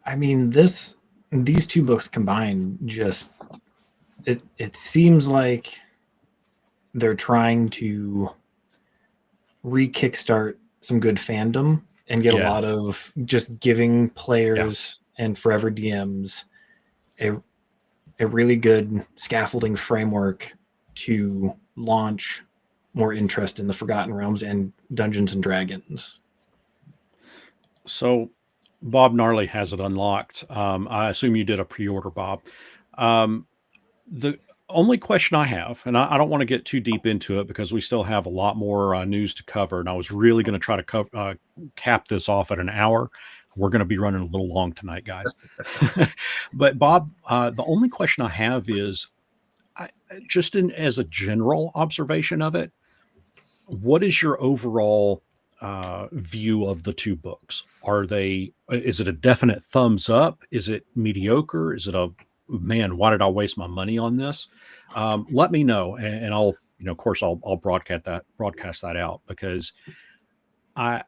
I mean, these two books combined just it seems like they're trying to re-kickstart some good fandom and get a lot of just giving players and forever DMs a really good scaffolding framework to launch more interest in the Forgotten Realms and Dungeons and Dragons. So Bob Gnarly has it unlocked. I assume you did a pre-order, Bob. The only question I have, and I don't want to get too deep into it because we still have a lot more news to cover, and I was really going to try to cap this off at an hour. We're going to be running a little long tonight, guys. But Bob, the only question I have is, just as a general observation of it, what is your overall view of the two books? Is it a definite thumbs up? Is it mediocre? Is it a, man, why did I waste my money on this? Let me know. And I'll, of course I'll broadcast that out, because I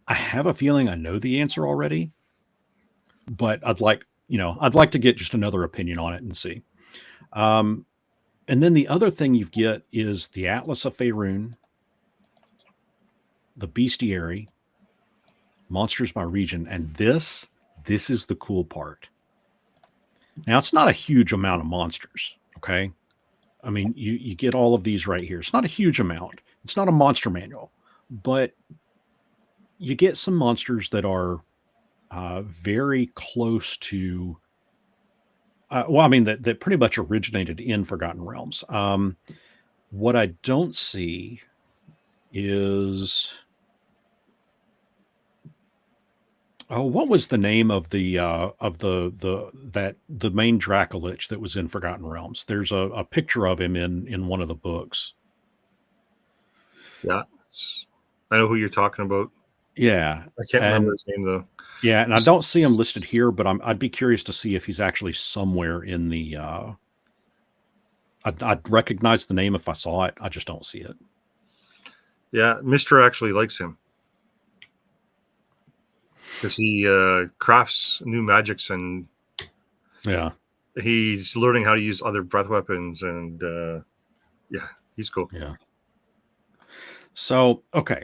have a feeling I know the answer already, but I'd like to get just another opinion on it and see. And then the other thing you get is the Atlas of Faerun, the Bestiary, Monsters by Region, and this is the cool part. Now, it's not a huge amount of monsters, okay? I mean, you get all of these right here. It's not a huge amount. It's not a monster manual, but you get some monsters that are very close to, that pretty much originated in Forgotten Realms. What I don't see is, what was the name of the main Dracolich that was in Forgotten Realms? There's a picture of him in one of the books. Yeah, I know who you're talking about. Yeah, I can't remember his name though. Yeah, and I don't see him listed here, but I'd be curious to see if he's actually somewhere in the. I'd recognize the name if I saw it. I just don't see it. Yeah, Mr. actually likes him because he crafts new magics, and he's learning how to use other breath weapons, and he's cool. Yeah. So okay.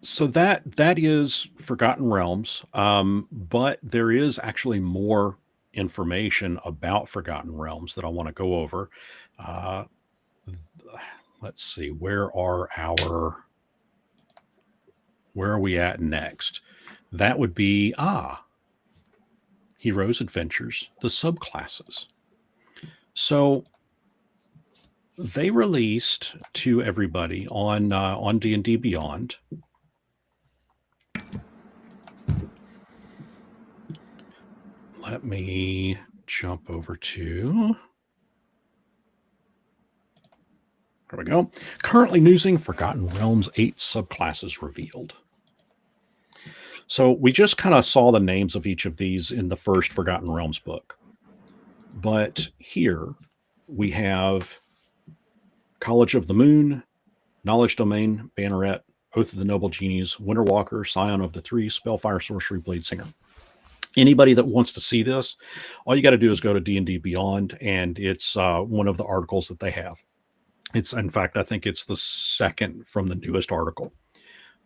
So that is Forgotten Realms, but there is actually more information about Forgotten Realms that I want to go over. Let's see, where are we at next? That would be Heroes Adventures, the Subclasses. So they released to everybody on D&D Beyond. Let me jump over to, there we go. Currently using Forgotten Realms 8 subclasses revealed. So we just kind of saw the names of each of these in the first Forgotten Realms book. But here we have College of the Moon, Knowledge Domain, Banneret, Oath of the Noble Genies, Winterwalker, Scion of the Three, Spellfire, Sorcery, Blade Singer. Anybody that wants to see this, all you got to do is go to D&D Beyond, and it's one of the articles that they have. It's, in fact, I think it's the second from the newest article.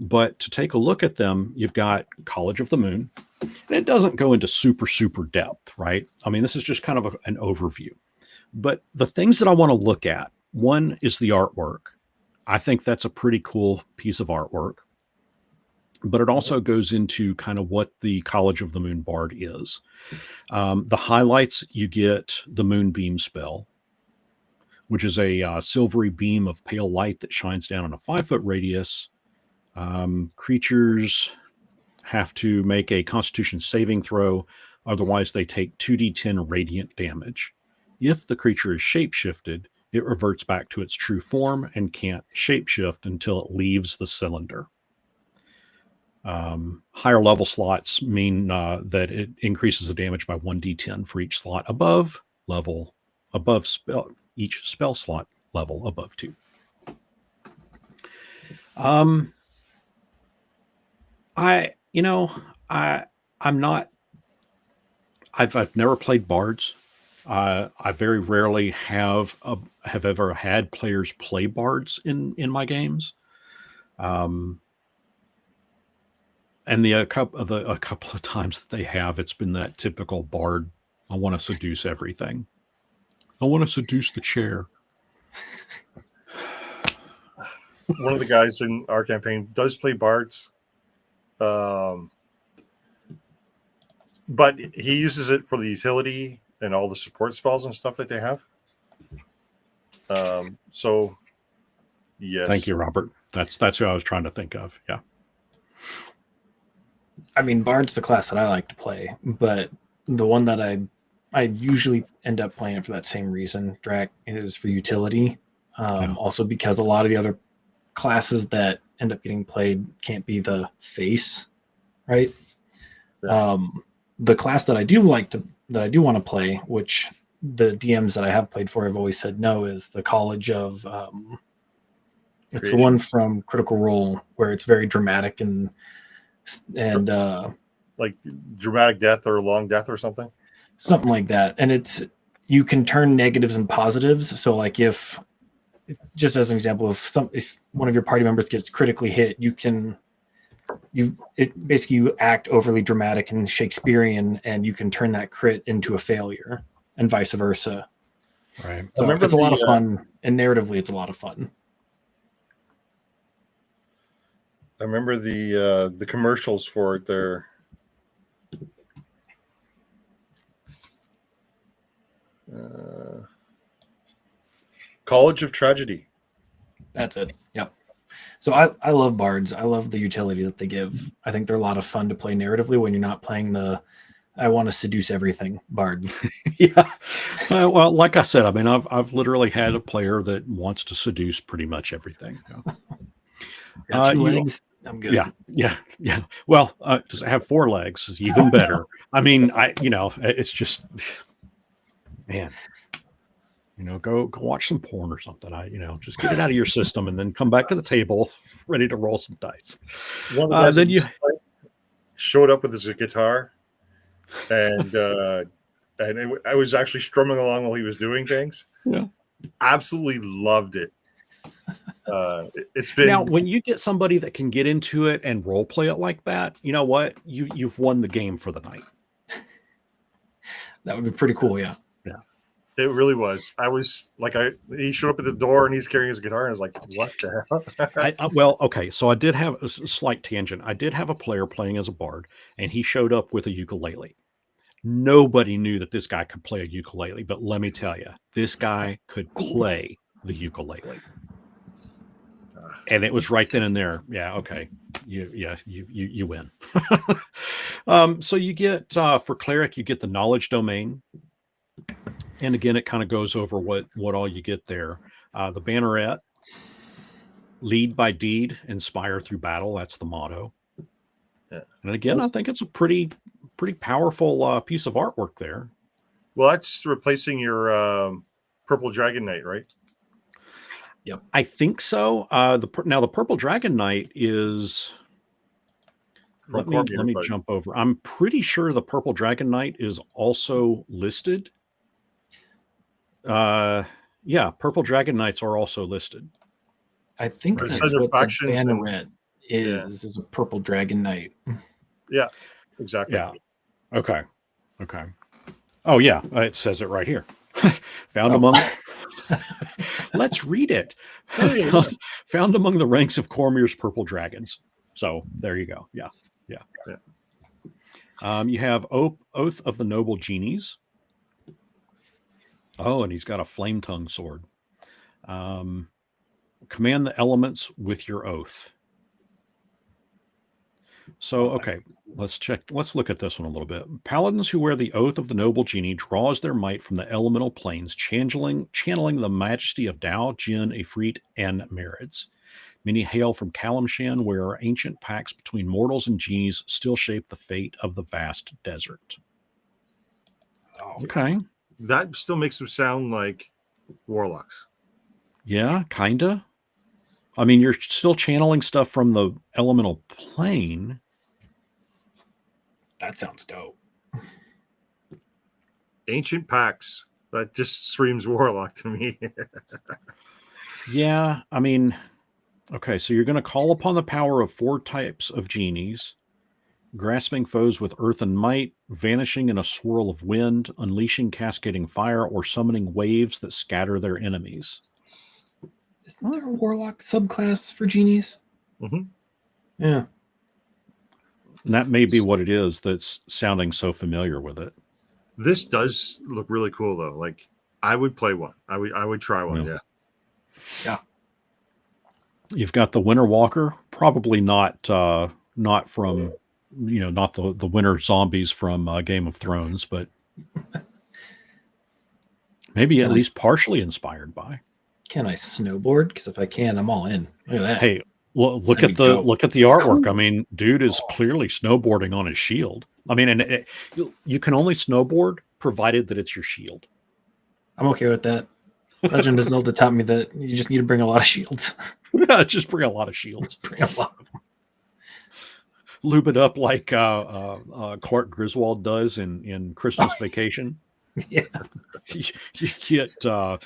But to take a look at them, you've got College of the Moon, and it doesn't go into super, super depth, right? I mean, this is just kind of an overview. But the things that I want to look at, one is the artwork. I think that's a pretty cool piece of artwork. But it also goes into kind of what the College of the Moon Bard is. The highlights, you get the Moonbeam spell, which is a silvery beam of pale light that shines down on a 5-foot radius. Creatures have to make a Constitution saving throw. Otherwise, they take 2d10 radiant damage. If the creature is shapeshifted, it reverts back to its true form and can't shapeshift until it leaves the cylinder. Higher level slots mean that it increases the damage by 1d10 for each slot above each spell slot level above 2. I've never played bards. I very rarely have ever had players play bards in my games. And a couple of times that they have, it's been that typical bard. I want to seduce everything. I want to seduce the chair. One of the guys in our campaign does play bards, but he uses it for the utility and all the support spells and stuff that they have. So, yes. Thank you, Robert. That's who I was trying to think of. Yeah. I mean, bard's the class that I like to play, but the one that I usually end up playing it for that same reason. Drac is for utility. Also because a lot of the other classes that end up getting played can't be the face, right? Yeah. The class that I do want to play, which the DMs that I have played for have always said no, is the College of it's the one from Critical Role where it's very dramatic and like dramatic death or long death or something like that. And you can turn negatives and positives. So like if, just as an example, if one of your party members gets critically hit, you act overly dramatic and Shakespearean, and you can turn that crit into a failure, and vice versa. Right. So it's a lot of fun, and narratively, it's a lot of fun. I remember the commercials for it there. College of Tragedy. That's it. Yep. So I love bards. I love the utility that they give. I think they're a lot of fun to play narratively when you're not playing the I want to seduce everything bard. Yeah. Well, like I said, I mean, I've literally had a player that wants to seduce pretty much everything. Got 2 legs. I'm good. Yeah. Well, just have 4 legs is even better. I mean, it's just, man, go watch some porn or something. Just get it out of your system and then come back to the table ready to roll some dice. One of the guys then you showed up with his guitar, and I was actually strumming along while he was doing things. Yeah, absolutely loved it. It's been now when you get somebody that can get into it and role play it like that, you know what? You've won the game for the night. That would be pretty cool. Yeah. It really was. I was like, he showed up at the door and he's carrying his guitar, and I was like, what the hell? Well, okay. So I did have a slight tangent. I did have a player playing as a bard, and he showed up with a ukulele. Nobody knew that this guy could play a ukulele, but let me tell you, this guy could play the ukulele. And it was right then and there. Yeah. Okay. You win. So you get, for cleric, you get the knowledge domain. And again, it kind of goes over what all you get there. The banneret, lead by deed, inspire through battle. That's the motto. Yeah. And again, I think it's a pretty powerful piece of artwork there. Well, that's replacing your Purple Dragon Knight, right? Yep, I think so. Now the Purple Dragon Knight is. Let me jump over. I'm pretty sure the Purple Dragon Knight is also listed. Yeah, Purple Dragon Knights are also listed. I think that's what the banneret is a Purple Dragon Knight. Yeah, exactly. Yeah. Okay. Oh yeah, it says it right here. Found among. Let's read it. Found among the ranks of Cormyr's purple dragons. So there you go. Yeah. You have Oath of the Noble Genies. Oh, and he's got a flame tongue sword. Command the elements with your oath. So, okay, let's look at this one a little bit. Paladins who wear the Oath of the Noble Genie draws their might from the elemental planes, channeling the majesty of Tao, Jin, Ifrit, and Marids. Many hail from Kalimshan, where ancient pacts between mortals and genies still shape the fate of the vast desert. Okay. That still makes them sound like warlocks. Yeah, kinda. I mean, you're still channeling stuff from the elemental plane. That sounds dope. Ancient pacts. That just screams warlock to me. Yeah, I mean, okay, so you're going to call upon the power of 4 types of genies, grasping foes with earth and might, vanishing in a swirl of wind, unleashing cascading fire, or summoning waves that scatter their enemies. Isn't there a warlock subclass for genies? Mm-hmm. Yeah. And that may be what it is that's sounding so familiar with it. This does look really cool, though. Like, I would play one. I would try one. Yeah. Yeah. You've got the Winter Walker, probably not from, not the winter zombies from Game of Thrones, but maybe at least partially inspired by. Can I snowboard? Because if I can, I'm all in. Look at that. Hey, well, look at the artwork. I mean, dude is clearly snowboarding on his shield. I mean, and you can only snowboard provided that it's your shield. I'm okay with that. Legend of Zelda taught me that you just need to bring a lot of shields. Yeah, just bring a lot of shields. Bring a lot of them. Lube it up like Clark Griswold does in Christmas Vacation. Yeah. You get, I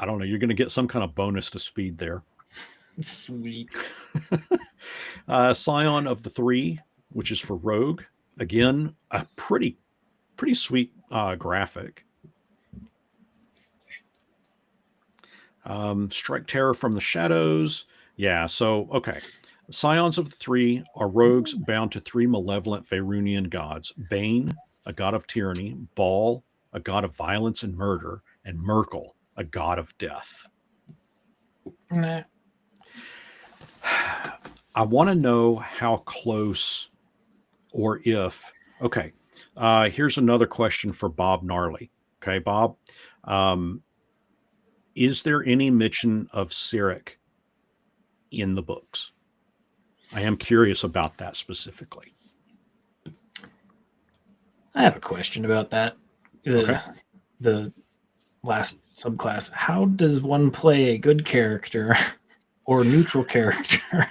don't know, you're going to get some kind of bonus to speed there. Sweet. Scion of the 3, which is for Rogue. Again, a pretty sweet graphic. Strike Terror from the Shadows. Yeah, so, okay. Scions of the 3 are rogues bound to 3 malevolent Faerunian gods. Bane, a god of tyranny. Baal, a god of violence and murder. And Merkel, a god of death. Nah. I want to know how close or if... Okay, here's another question for Bob Gnarly. Okay, Bob. Is there any mention of Cyric in the books? I am curious about that specifically. I have a question about that. The last subclass. How does one play a good character or neutral character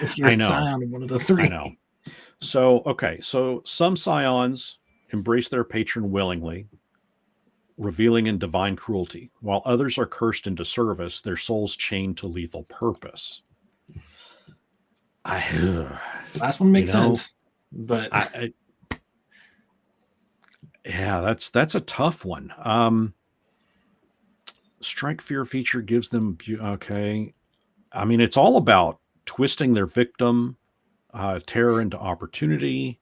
if you're a scion of one of the 3? I know. So, okay. So some scions embrace their patron willingly, revealing in divine cruelty, while others are cursed into service, their souls chained to lethal purpose. Last one makes sense, but yeah, that's a tough one. Strike Fear feature gives them okay. I mean, it's all about twisting their victim, terror into opportunity.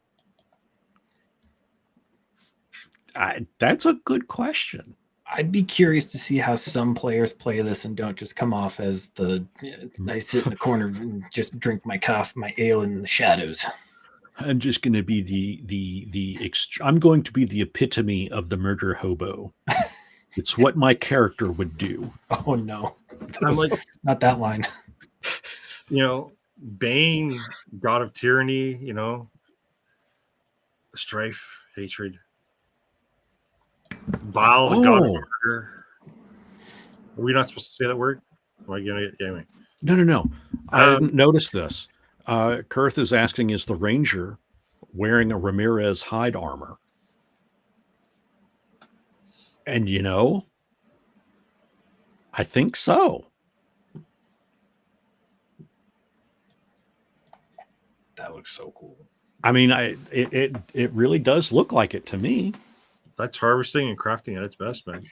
That's a good question. I'd be curious to see how some players play this and don't just come off as I sit in the corner and just drink my ale in the shadows. I'm just going to be I'm going to be the epitome of the murder hobo. It's what my character would do. Oh no. I'm like, not that line. Bane, god of tyranny, strife, hatred. Baal, the god of murder. Are we not supposed to say that word? Am I gonna get anyway? No. I didn't notice this. Kurth is asking, is the ranger wearing a Ramirez hide armor? And I think so. That looks so cool. I mean, it really does look like it to me. That's harvesting and crafting at its best, man.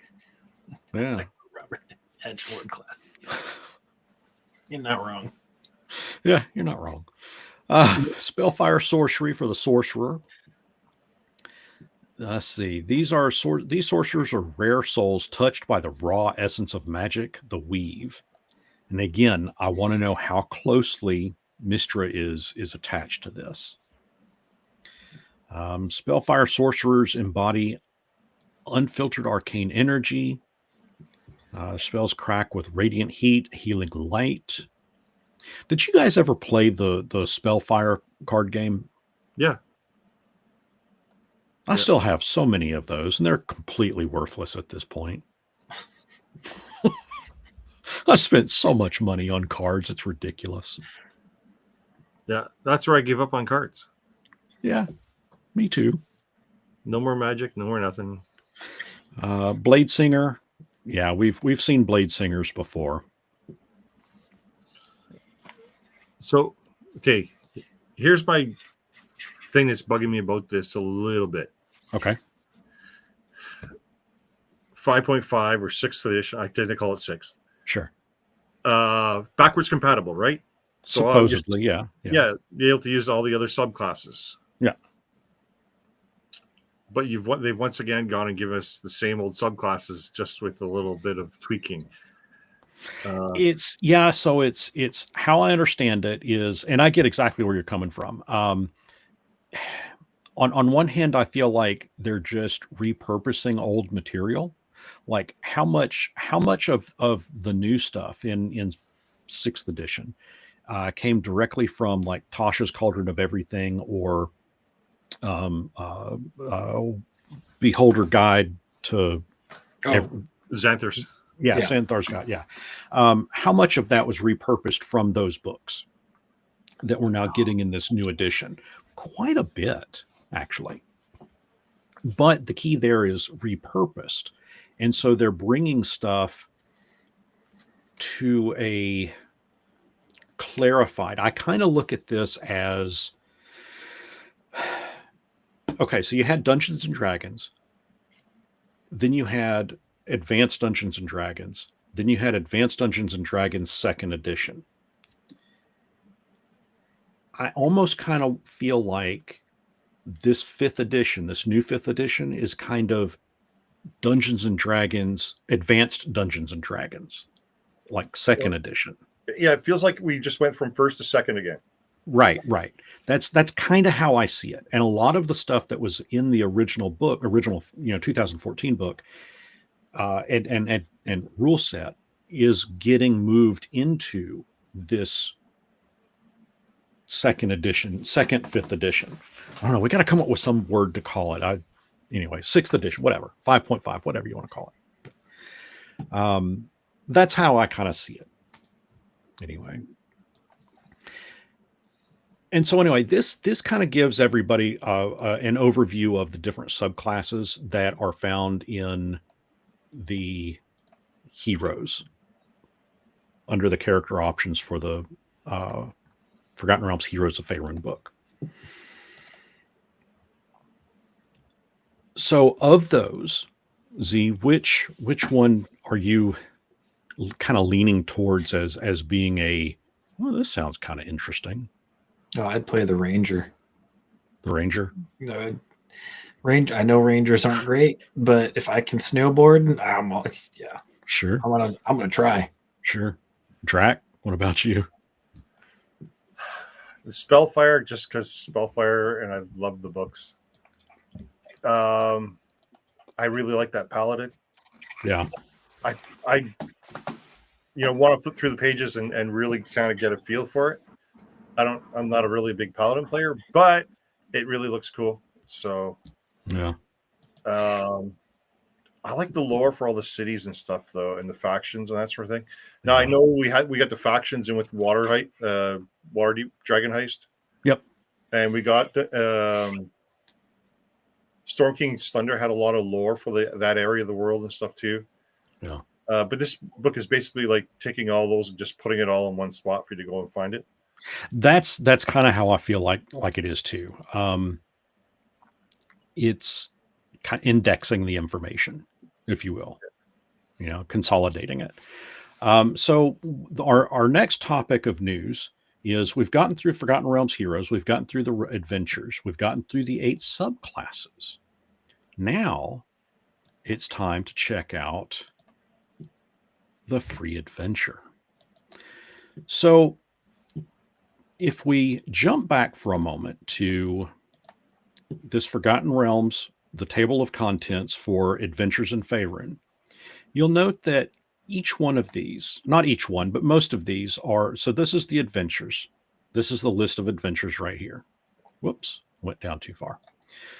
Yeah. Like Robert Edgelord class. You're not wrong. Yeah, you're not wrong. Spellfire sorcery for the sorcerer. Let's see. These sorcerers are rare souls touched by the raw essence of magic, the weave. And again, I want to know how closely Mystra is attached to this. Spellfire sorcerers embody unfiltered arcane energy. Spells crack with radiant heat, healing light. Did you guys ever play the Spellfire card game? Yeah. I still have so many of those, and they're completely worthless at this point. I spent so much money on cards, it's ridiculous. Yeah, that's where I give up on cards. Yeah, me too. No more Magic, no more nothing. Blade Singer. Yeah, we've seen Blade Singers before. So, okay, here's my thing that's bugging me about this a little bit. Okay. 5.5 or 6th edition. I tend to call it 6th. Sure. Backwards compatible, right? So supposedly, yeah. Yeah, be able to use all the other subclasses. Yeah. But they've once again gone and given us the same old subclasses, just with a little bit of tweaking. It's how I understand it is, and I get exactly where you're coming from. On one hand, I feel like they're just repurposing old material. Like how much of the new stuff in 6th edition came directly from like Tasha's Cauldron of Everything or Beholder Guide to Xanthars. Yeah, Xanthar's Guide. Yeah. How much of that was repurposed from those books that we're now getting in this new edition? Quite a bit, actually. But the key there is repurposed. And so they're bringing stuff to a clarified. I kind of look at this as, okay, so you had Dungeons and Dragons. Then you had Advanced Dungeons and Dragons. Then you had Advanced Dungeons and Dragons 2nd edition. I almost kind of feel like this 5th edition, this new 5th edition, is kind of Dungeons and Dragons, Advanced Dungeons and Dragons, like 2nd edition. Yeah, it feels like we just went from 1st to 2nd again. Right. That's kind of how I see it. And a lot of the stuff that was in the original 2014 book, and rule set is getting moved into this 2nd edition, 5th edition. I don't know. We got to come up with some word to call it. Anyway, 6th edition, whatever, 5.5, whatever you want to call it. That's how I kind of see it. Anyway. And so anyway, this kind of gives everybody an overview of the different subclasses that are found in the heroes under the character options for the Forgotten Realms Heroes of Faerun book. So of those, Z, which one are you kind of leaning towards as being well, this sounds kind of interesting? Oh, I'd play the Ranger. The Ranger? I know Rangers aren't great, but if I can snowboard, yeah. Sure. I'm gonna try. Sure. Drac, what about you? The Spellfire, just because Spellfire, and I love the books. I really like that Paladin. Yeah. I want to flip through the pages and really kind of get a feel for it. I'm not a really big Paladin player, but it really looks cool. So yeah. I like the lore for all the cities and stuff though, and the factions and that sort of thing. Now I know we got the factions in with Waterdeep Dragon Heist. Yep. And we got Storm King's Thunder had a lot of lore for that area of the world and stuff too. Yeah. But this book is basically like taking all those and just putting it all in one spot for you to go and find it. That's kind of how I feel like it is too. It's kind of indexing the information, if you will, consolidating it. So our next topic of news is we've gotten through Forgotten Realms Heroes. We've gotten through the adventures. We've gotten through the 8 subclasses. Now it's time to check out the free adventure. So if we jump back for a moment to this Forgotten Realms, the table of contents for Adventures in Faerun, you'll note that each one of these, not each one, but most of these are, so this is the adventures. This is the list of adventures right here. Whoops, went down too far.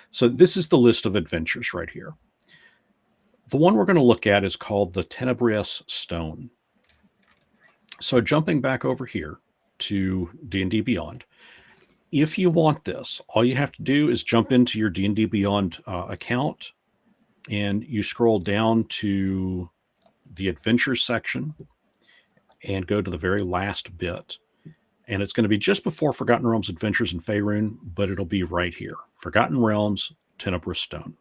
So this is the list of adventures right here. The one we're going to look at is called the Tenebrous Stone. So jumping back over here to D&D Beyond, if you want this, all you have to do is jump into your D&D Beyond account, and you scroll down to the Adventures section and go to the very last bit. And it's going to be just before Forgotten Realms Adventures in Faerun, but it'll be right here. Forgotten Realms, Tenebrous Stone.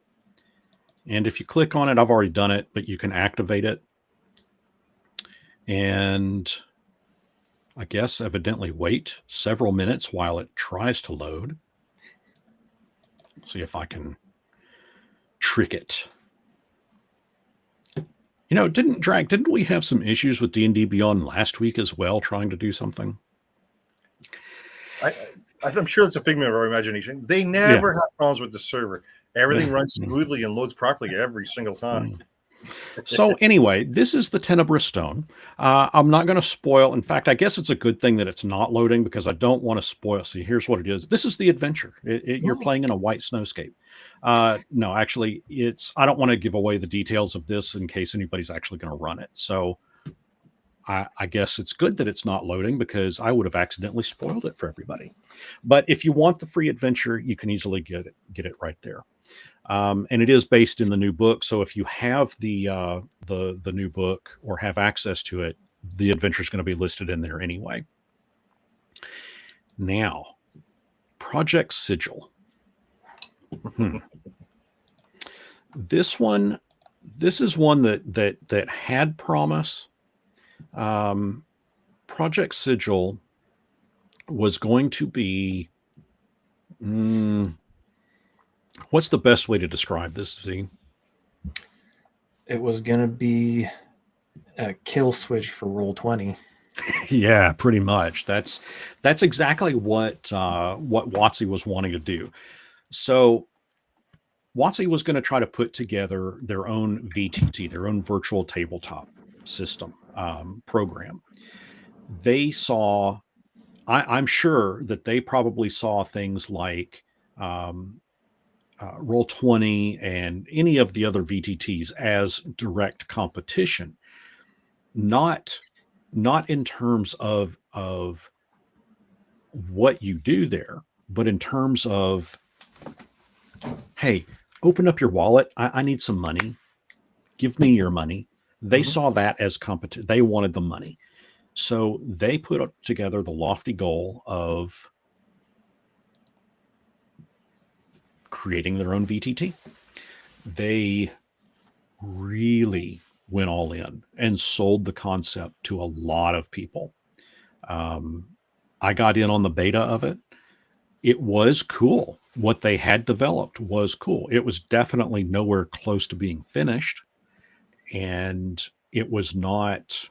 And if you click on it, I've already done it, but you can activate it. And I guess evidently wait several minutes while it tries to load. See if I can trick it. You know, didn't we have some issues with D&D Beyond last week as well, trying to do something? I'm sure it's a figment of our imagination. They never have problems with the server. Everything runs smoothly and loads properly every single time. So anyway, this is the Tenebrous Stone. I'm not going to spoil. In fact, I guess it's a good thing that it's not loading because I don't want to spoil. See, here's what it is. This is the adventure. You're playing in a white snowscape. No, actually, I don't want to give away the details of this in case anybody's actually going to run it. So I guess it's good that it's not loading because I would have accidentally spoiled it for everybody. But if you want the free adventure, you can easily get it right there. And it is based in the new book. So if you have the new book or have access to it, the adventure is going to be listed in there anyway. Now, Project Sigil. This is one that had promise. Project Sigil was going to be. What's the best way to describe this, Z? It was going to be a kill switch for Roll20. Yeah, pretty much. That's exactly what WotC was wanting to do. So WotC was going to try to put together their own VTT, their own virtual tabletop system program. They saw, I'm sure that they probably saw things like Roll20 and any of the other VTTs as direct competition, not in terms of what you do there, but in terms of, hey, open up your wallet. I need some money. Give me your money. They saw that as competition. They wanted the money. So they put together the lofty goal of creating their own VTT. They really went all in and sold the concept to a lot of people. I got in on the beta of it. It was cool. What they had developed was cool. It was definitely nowhere close to being finished, and it was not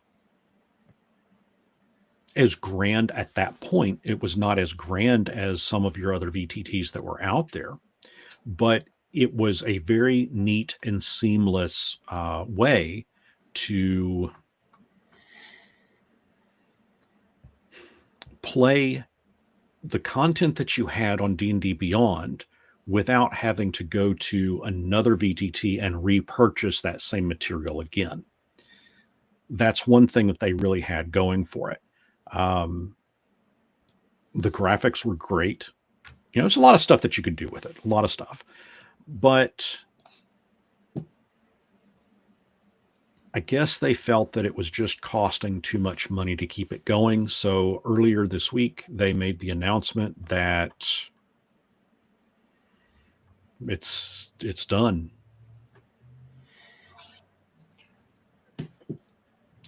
as grand at that point. It was not as grand as some of your other VTTs that were out there. But it was a very neat and seamless way to play the content that you had on D&D Beyond without having to go to another VTT and repurchase that same material again. That's one thing that they really had going for it. The graphics were great. You know, there's a lot of stuff that you could do with it, a lot of stuff. But I guess they felt that it was just costing too much money to keep it going. So earlier this week, they made the announcement that it's done.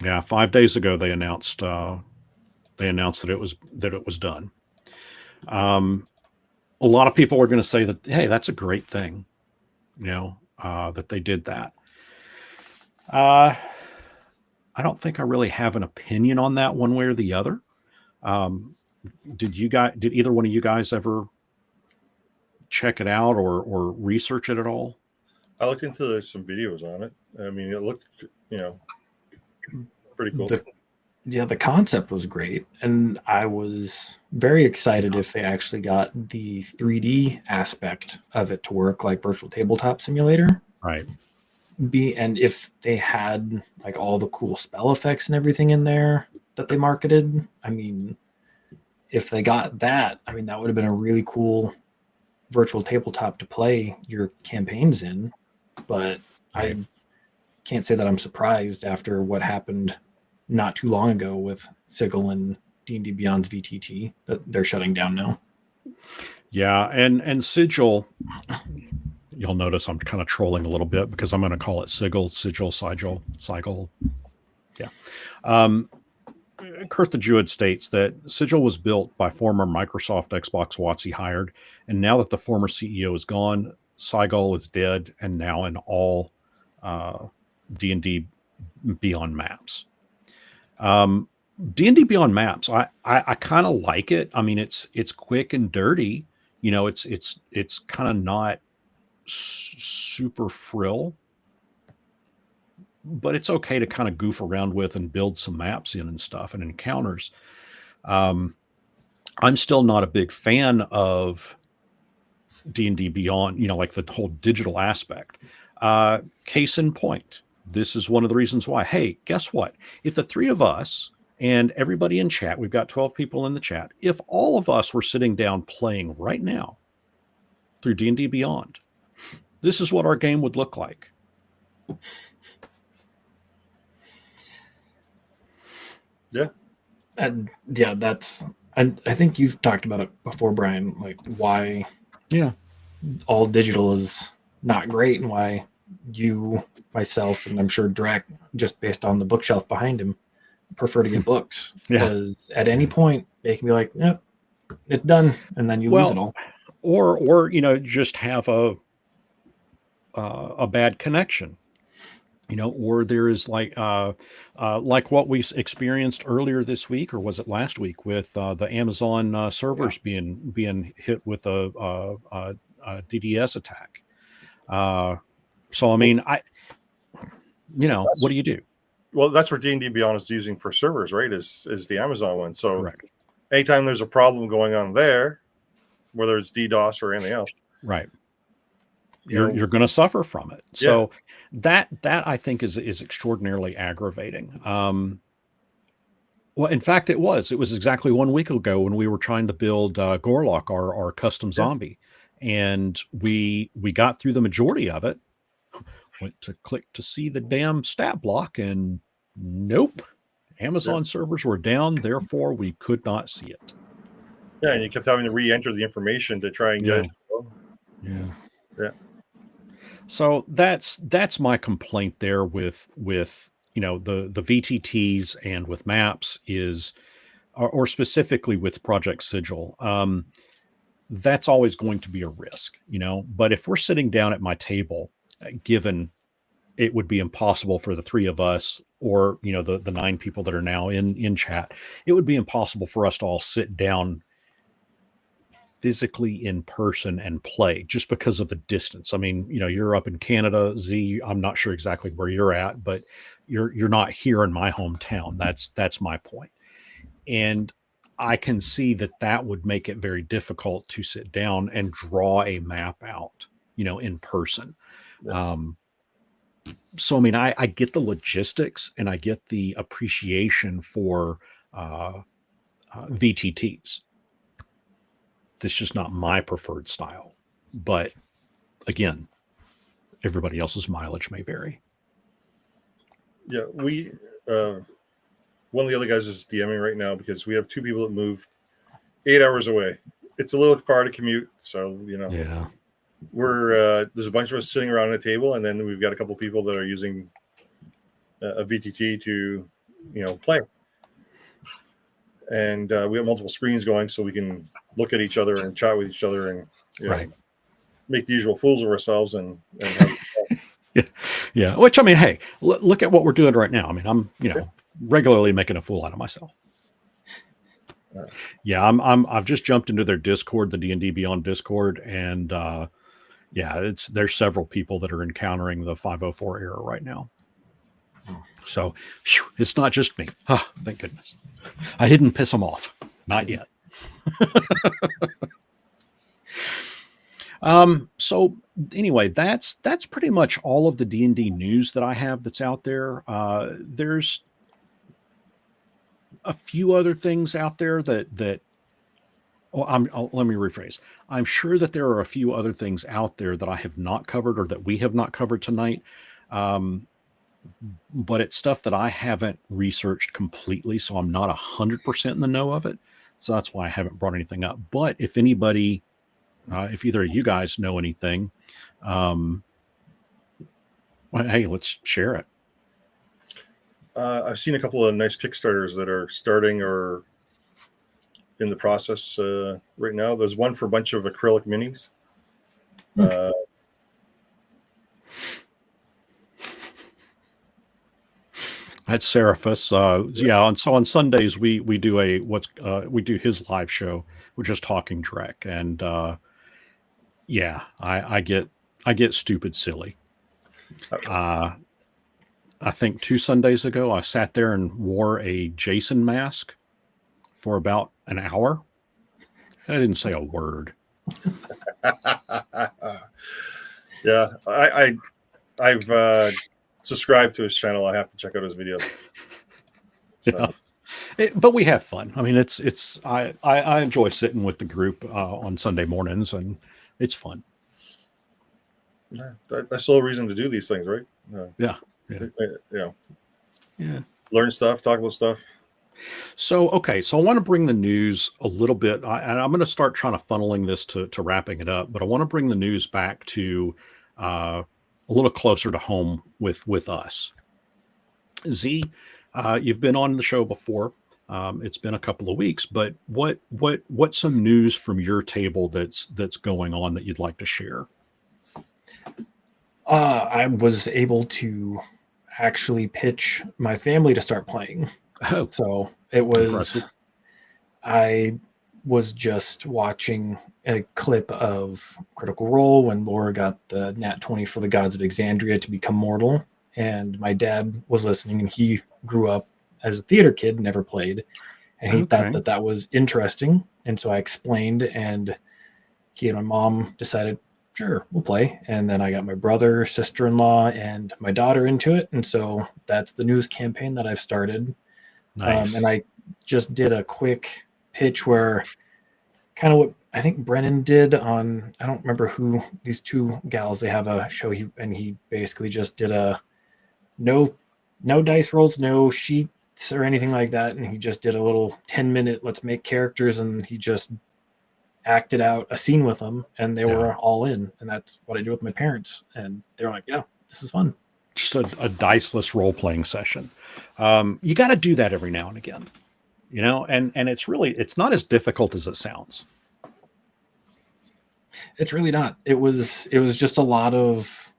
Yeah, 5 days ago they announced that it was done. A lot of people are going to say that, hey, that's a great thing, you know, that they did that. I don't think I really have an opinion on that one way or the other. Did either one of you guys ever check it out or research it at all? I looked into some videos on it. I mean, it looked, pretty cool. The concept was great, and I was very excited if they actually got the 3D aspect of it to work like Virtual Tabletop Simulator. Right. And if they had like all the cool spell effects and everything in there that they marketed, I mean, if they got that, I mean, that would have been a really cool virtual tabletop to play your campaigns in. But I can't say that I'm surprised after what happened not too long ago with Sigil and D&D Beyond's VTT that they're shutting down now. Yeah, and Sigil, you'll notice I'm kind of trolling a little bit because I'm going to call it Sigil. Yeah. Kurt the Druid states that Sigil was built by former Microsoft Xbox WotC hired, and now that the former CEO is gone, Sigil is dead and now in all D&D Beyond maps. D&D Beyond maps, I kind of like it. I mean, it's quick and dirty. It's kind of not super frill, but it's okay to kind of goof around with and build some maps in and stuff and encounters. I'm still not a big fan of D&D Beyond, like the whole digital aspect. Case in point, this is one of the reasons why. Hey, guess what? If the three of us and everybody in chat, we've got 12 people in the chat, if all of us were sitting down playing right now through D&D Beyond, this is what our game would look like. Yeah. And yeah, I think you've talked about it before, Brian, like why all digital is not great and why you, myself, and I'm sure Drac, just based on the bookshelf behind him, prefer to get books. Because at any point they can be like, yep, it's done, and then you lose it all. Or just have a bad connection. Or there is like what we experienced earlier this week, or was it last week, with the Amazon servers being hit with a DDoS attack. So I mean, what do you do? Well, that's what D&D Beyond is using for servers, right? Is the Amazon one. So correct. Anytime there's a problem going on there, whether it's DDoS or anything else, right, you're going to suffer from it. So that I think is extraordinarily aggravating. Well, in fact, it was exactly 1 week ago when we were trying to build Gorlock, our custom zombie, and we got through the majority of it. Went to click to see the damn stat block, and nope, Amazon servers were down. Therefore, we could not see it. Yeah, and you kept having to re-enter the information to try and get it. Yeah. So that's my complaint there with the VTTs and with maps is, or specifically with Project Sigil. That's always going to be a risk, But if we're sitting down at my table, given it would be impossible for the three of us, or the 9 people that are now in chat, it would be impossible for us to all sit down physically in person and play just because of the distance. I mean, you're up in Canada, Z. I'm not sure exactly where you're at, but you're not here in my hometown. That's my point. And I can see that would make it very difficult to sit down and draw a map out, in person. So, I mean, I get the logistics and I get the appreciation for VTTs. This is just not my preferred style. But again, everybody else's mileage may vary. Yeah, we one of the other guys is DMing right now because we have 2 people that moved 8 hours away. It's a little far to commute, so we're there's a bunch of us sitting around a table, and then we've got a couple people that are using a VTT to play, and we have multiple screens going so we can look at each other and chat with each other and make the usual fools of ourselves and have yeah. Which, I mean, hey, look at what we're doing right now. I mean, I'm regularly making a fool out of myself. Yeah, I've just jumped into their Discord, the D&D Beyond Discord, and yeah, there's several people that are encountering the 504 error right now. So it's not just me. Oh, thank goodness. I didn't piss them off. Not yet. So anyway, that's pretty much all of the D&D news that I have that's out there. There's a few other things out there that let me rephrase. I'm sure that there are a few other things out there that I have not covered or that we have not covered tonight. But it's stuff that I haven't researched completely, so I'm not 100% in the know of it. So that's why I haven't brought anything up. But if anybody, if either of you guys know anything, well, hey, let's share it. I've seen a couple of nice Kickstarters that are starting or in the process right now. There's one for a bunch of acrylic minis. At Seraphis, yeah. And so on Sundays we do we do his live show, which is Talking Drek, and yeah, I get stupid silly. I think 2 Sundays ago I sat there and wore a Jason mask for about an hour. I didn't say a word. Yeah, I've subscribed to his channel. I have to check out his videos. So. Yeah. But we have fun. I mean, I enjoy sitting with the group on Sunday mornings, and it's fun. Yeah, that's the whole reason to do these things, right? Yeah. Learn stuff, talk about stuff. So, okay. So I want to bring the news a little bit, and I'm going to start trying to funneling this to wrapping it up, but I want to bring the news back to a little closer to home with us. Z, you've been on the show before. It's been a couple of weeks, but what's some news from your table that's going on that you'd like to share? I was able to actually pitch my family to start playing. Oh, so it was impressive. I was just watching a clip of Critical Role when Laura got the Nat 20 for the Gods of Exandria to become mortal, and my dad was listening, and he grew up as a theater kid, never played, and he thought that was interesting, and so I explained, and he and my mom decided, sure, we'll play. And then I got my brother, sister-in-law, and my daughter into it. And so that's the news campaign that I've started. Nice. And I just did a quick pitch where kind of what I think Brennan did on, I don't remember who, these two gals, they have a show, he basically just did a no dice rolls, no sheets or anything like that. And he just did a little 10-minute, let's make characters. And he just acted out a scene with them, and they were all in. And that's what I do with my parents, and they're like, yeah, this is fun. Just a diceless role-playing session. You got to do that every now and again, and it's not as difficult as it sounds. It's really not. It was just a lot of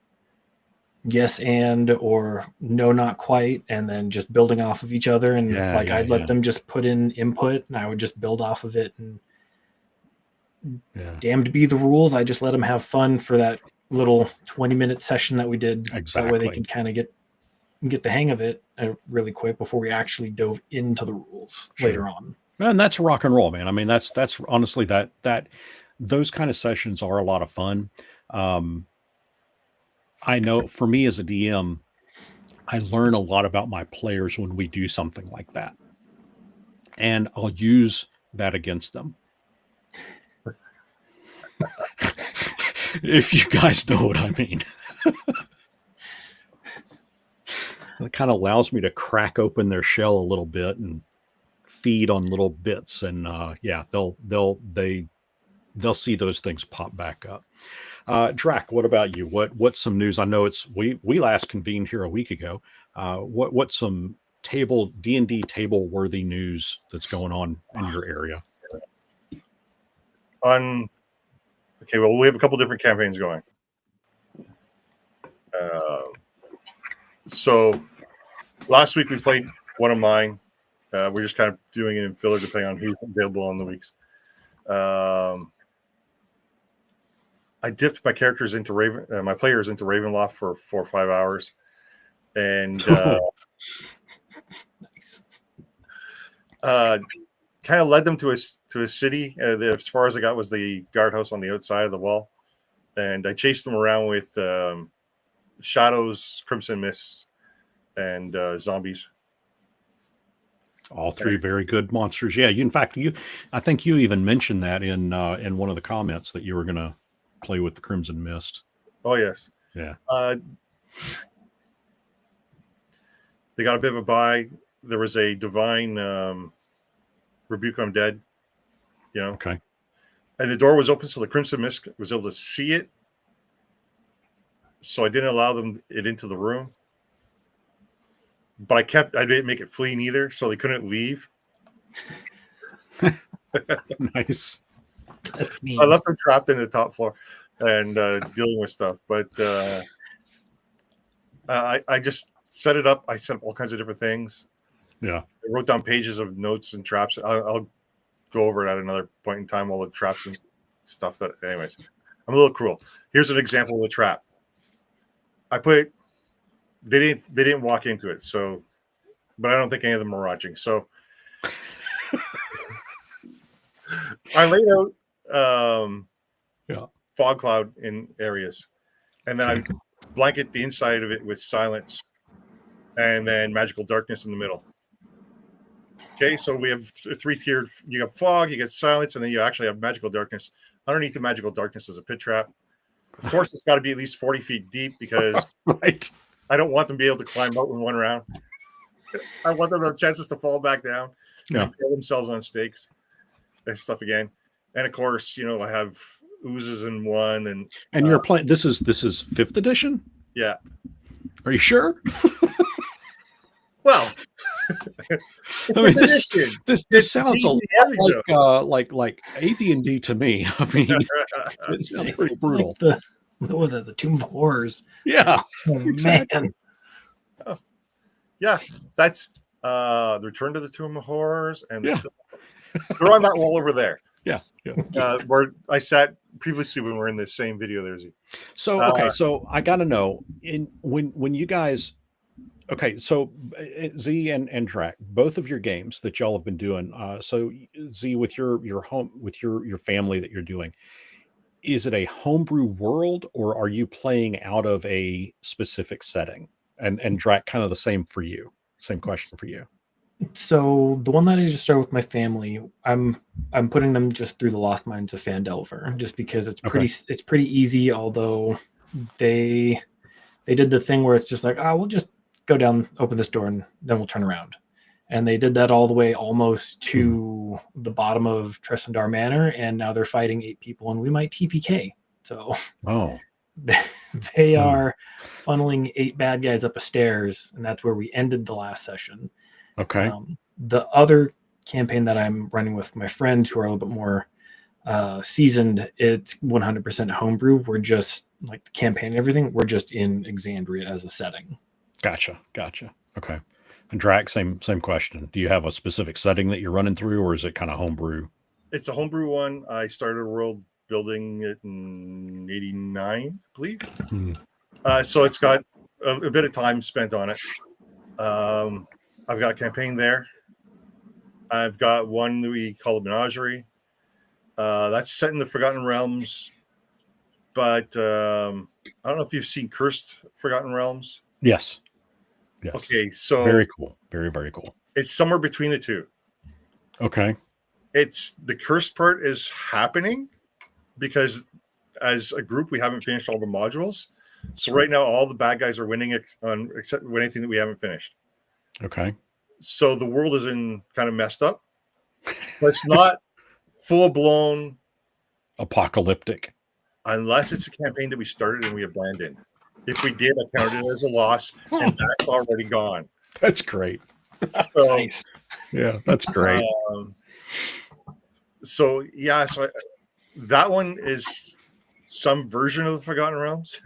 yes and or no, not quite, and then just building off of each other. And I'd let them just put in input, and I would just build off of it. And damned be the rules. I just let them have fun for that little 20-minute session that we did. Exactly. That way they could kind of get the hang of it really quick before we actually dove into the rules later on. And that's rock and roll, man. I mean, that's honestly that those kind of sessions are a lot of fun. I know for me as a DM, I learn a lot about my players when we do something like that, and I'll use that against them. If you guys know what I mean. It kind of allows me to crack open their shell a little bit and feed on little bits, and they'll see those things pop back up. Drac, what about you? What's some news? I know we last convened here a week ago. What's some D&D table worthy news that's going on in your area? Okay, well, we have a couple different campaigns going. So last week we played one of mine, We're just kind of doing it in filler depending on who's available on the weeks. I dipped my characters into my players into Ravenloft for 4 or 5 hours, and Nice. kind of led them to a city. As far as I got was the guardhouse on the outside of the wall, and I chased them around with shadows, crimson mists, and zombies. All three very good monsters. Yeah, in fact, I think you even mentioned that in one of the comments that you were going to play with the Crimson Mist. Oh yes, yeah. They got a bit of a buy. There was a divine rebuke undead, Okay. And the door was open, so the Crimson Mist was able to see it. So I didn't allow it into the room. But I didn't make it flee neither, so they couldn't leave. Nice. That's me. I left them trapped in the top floor and dealing with stuff. But I just set it up. I set up all kinds of different things. Yeah. I wrote down pages of notes and traps. I'll go over it at another point in time, all the traps and stuff that, anyways, I'm a little cruel. Here's an example of a trap. They didn't walk into it, so, but I don't think any of them are watching. So I laid out fog cloud in areas, and then I blanket the inside of it with silence, and then magical darkness in the middle. Okay, so we have 3-tiered. You have fog, you get silence, and then you actually have magical darkness. Underneath the magical darkness is a pit trap. Of course, it's got to be at least 40 feet deep because right. I don't want them to be able to climb out in one round. I want them to have chances to fall back down and kill themselves on stakes and stuff again. And of course, I have oozes in one. And you're playing. This is 5th edition. Yeah. Are you sure? Well, I mean, this sounds a lot like AD&D to me. I mean, it sounds pretty brutal. Like what was it? The Tomb of Horrors. Yeah. Oh, exactly. Man. Oh. Yeah, that's the Return to the Tomb of Horrors, and they're on that wall over there. Yeah. Where I sat previously when we were in the same video there. So okay, so I got to know when you guys. Okay, so Z and Drac, both of your games that y'all have been doing. So Z, with your home, with your family that you're doing, is it a homebrew world or are you playing out of a specific setting? And Drac, kind of the same for you. Same question for you. So the one that I just started with my family, I'm putting them just through the Lost Mines of Phandelver, just because it's pretty easy. Although they did the thing where it's just like, we'll just go down, open this door, and then we'll turn around. And they did that all the way almost to the bottom of Tressendar Manor, and now they're fighting 8 people, and we might TPK. So they are funneling 8 bad guys up a stairs, and that's where we ended the last session. Okay. The other campaign that I'm running with my friends who are a little bit more seasoned, it's 100% homebrew. We're just like the campaign and everything. We're just in Exandria as a setting. Gotcha. Okay. And Drac, same question. Do you have a specific setting that you're running through, or is it kind of homebrew? It's a homebrew one. I started world building it in '89, I believe. So it's got a bit of time spent on it. I've got a campaign there. I've got one that we call the Menagerie. That's set in the Forgotten Realms, but I don't know if you've seen Cursed Forgotten Realms. Yes. Okay, so very cool. Very, very cool. It's somewhere between the two. Okay. It's the cursed part is happening because as a group we haven't finished all the modules. So right now all the bad guys are winning except anything that we haven't finished. Okay. So the world is in kind of messed up. But it's not full blown apocalyptic. Unless it's a campaign that we started and we abandoned. If we did, I counted it as a loss, and that's already gone. That's great. So, nice. Yeah, that's great. So that one is some version of the Forgotten Realms.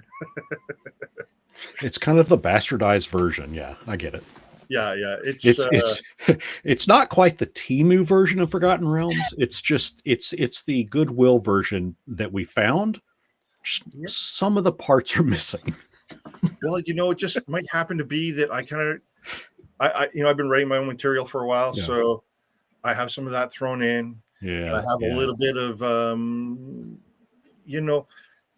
It's kind of the bastardized version. Yeah, I get it. Yeah. It's not quite the Temu version of Forgotten Realms. It's just it's the Goodwill version that we found. Some of the parts are missing. Well, it just might happen to be that I've been writing my own material for a while, so I have some of that thrown in. Yeah, I have a little bit of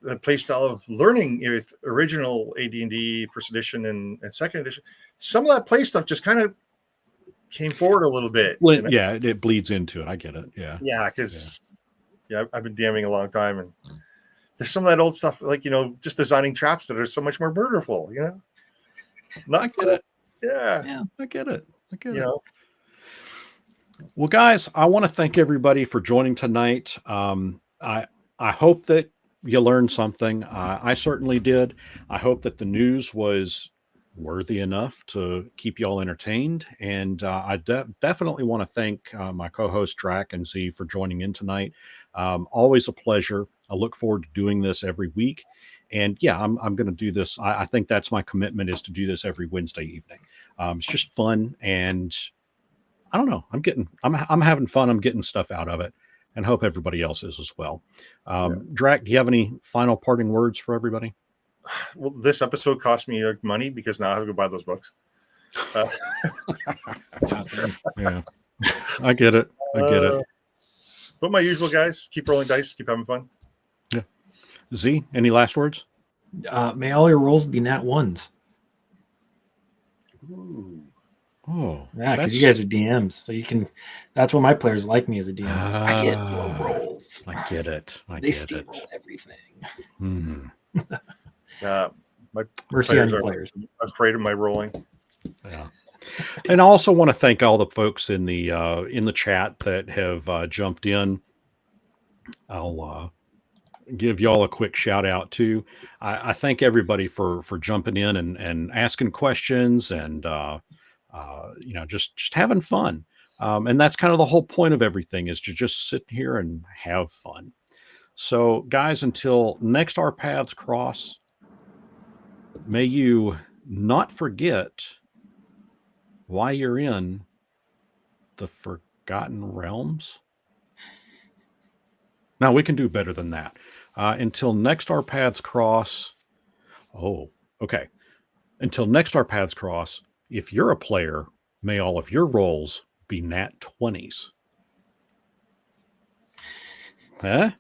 the play style of learning with original AD&D first edition and second edition. Some of that play stuff just kind of came forward a little bit. Well, yeah, it bleeds into it. I get it. Yeah, because I've been DMing a long time, and there's some of that old stuff, like just designing traps that are so much more murderful. I get it. Yeah, I get it. Well, guys, I want to thank everybody for joining tonight. I hope that you learned something. I certainly did. I hope that the news was worthy enough to keep you all entertained. And I definitely want to thank my co-host Drac and Z for joining in tonight. Always a pleasure. I look forward to doing this every week. And yeah, I'm going to do this. I think that's my commitment, is to do this every Wednesday evening. It's just fun, and I don't know. I'm having fun. I'm getting stuff out of it, and hope everybody else is as well. Drac, do you have any final parting words for everybody? Well, this episode cost me money because now I have to go buy those books. Yeah, I get it. But my usual, guys, keep rolling dice, keep having fun. Yeah. Z, any last words? May all your rolls be nat ones. Ooh. Oh, yeah, because you guys are DMs, so you can. That's what my players like me as a DM. I get low rolls. I get it. They steal everything. Mm-hmm. My mercy on players. I'm afraid of my rolling. Yeah. And I also want to thank all the folks in the chat that have jumped in. I'll give y'all a quick shout out too. I thank everybody for jumping in and asking questions and just having fun. And that's kind of the whole point of everything, is to just sit here and have fun. So guys, until next our paths cross, may you not forget why you're in the Forgotten Realms. Now, we can do better than that. Until next our paths cross. Oh, okay. Until next our paths cross, if you're a player, may all of your rolls be nat 20s. Huh?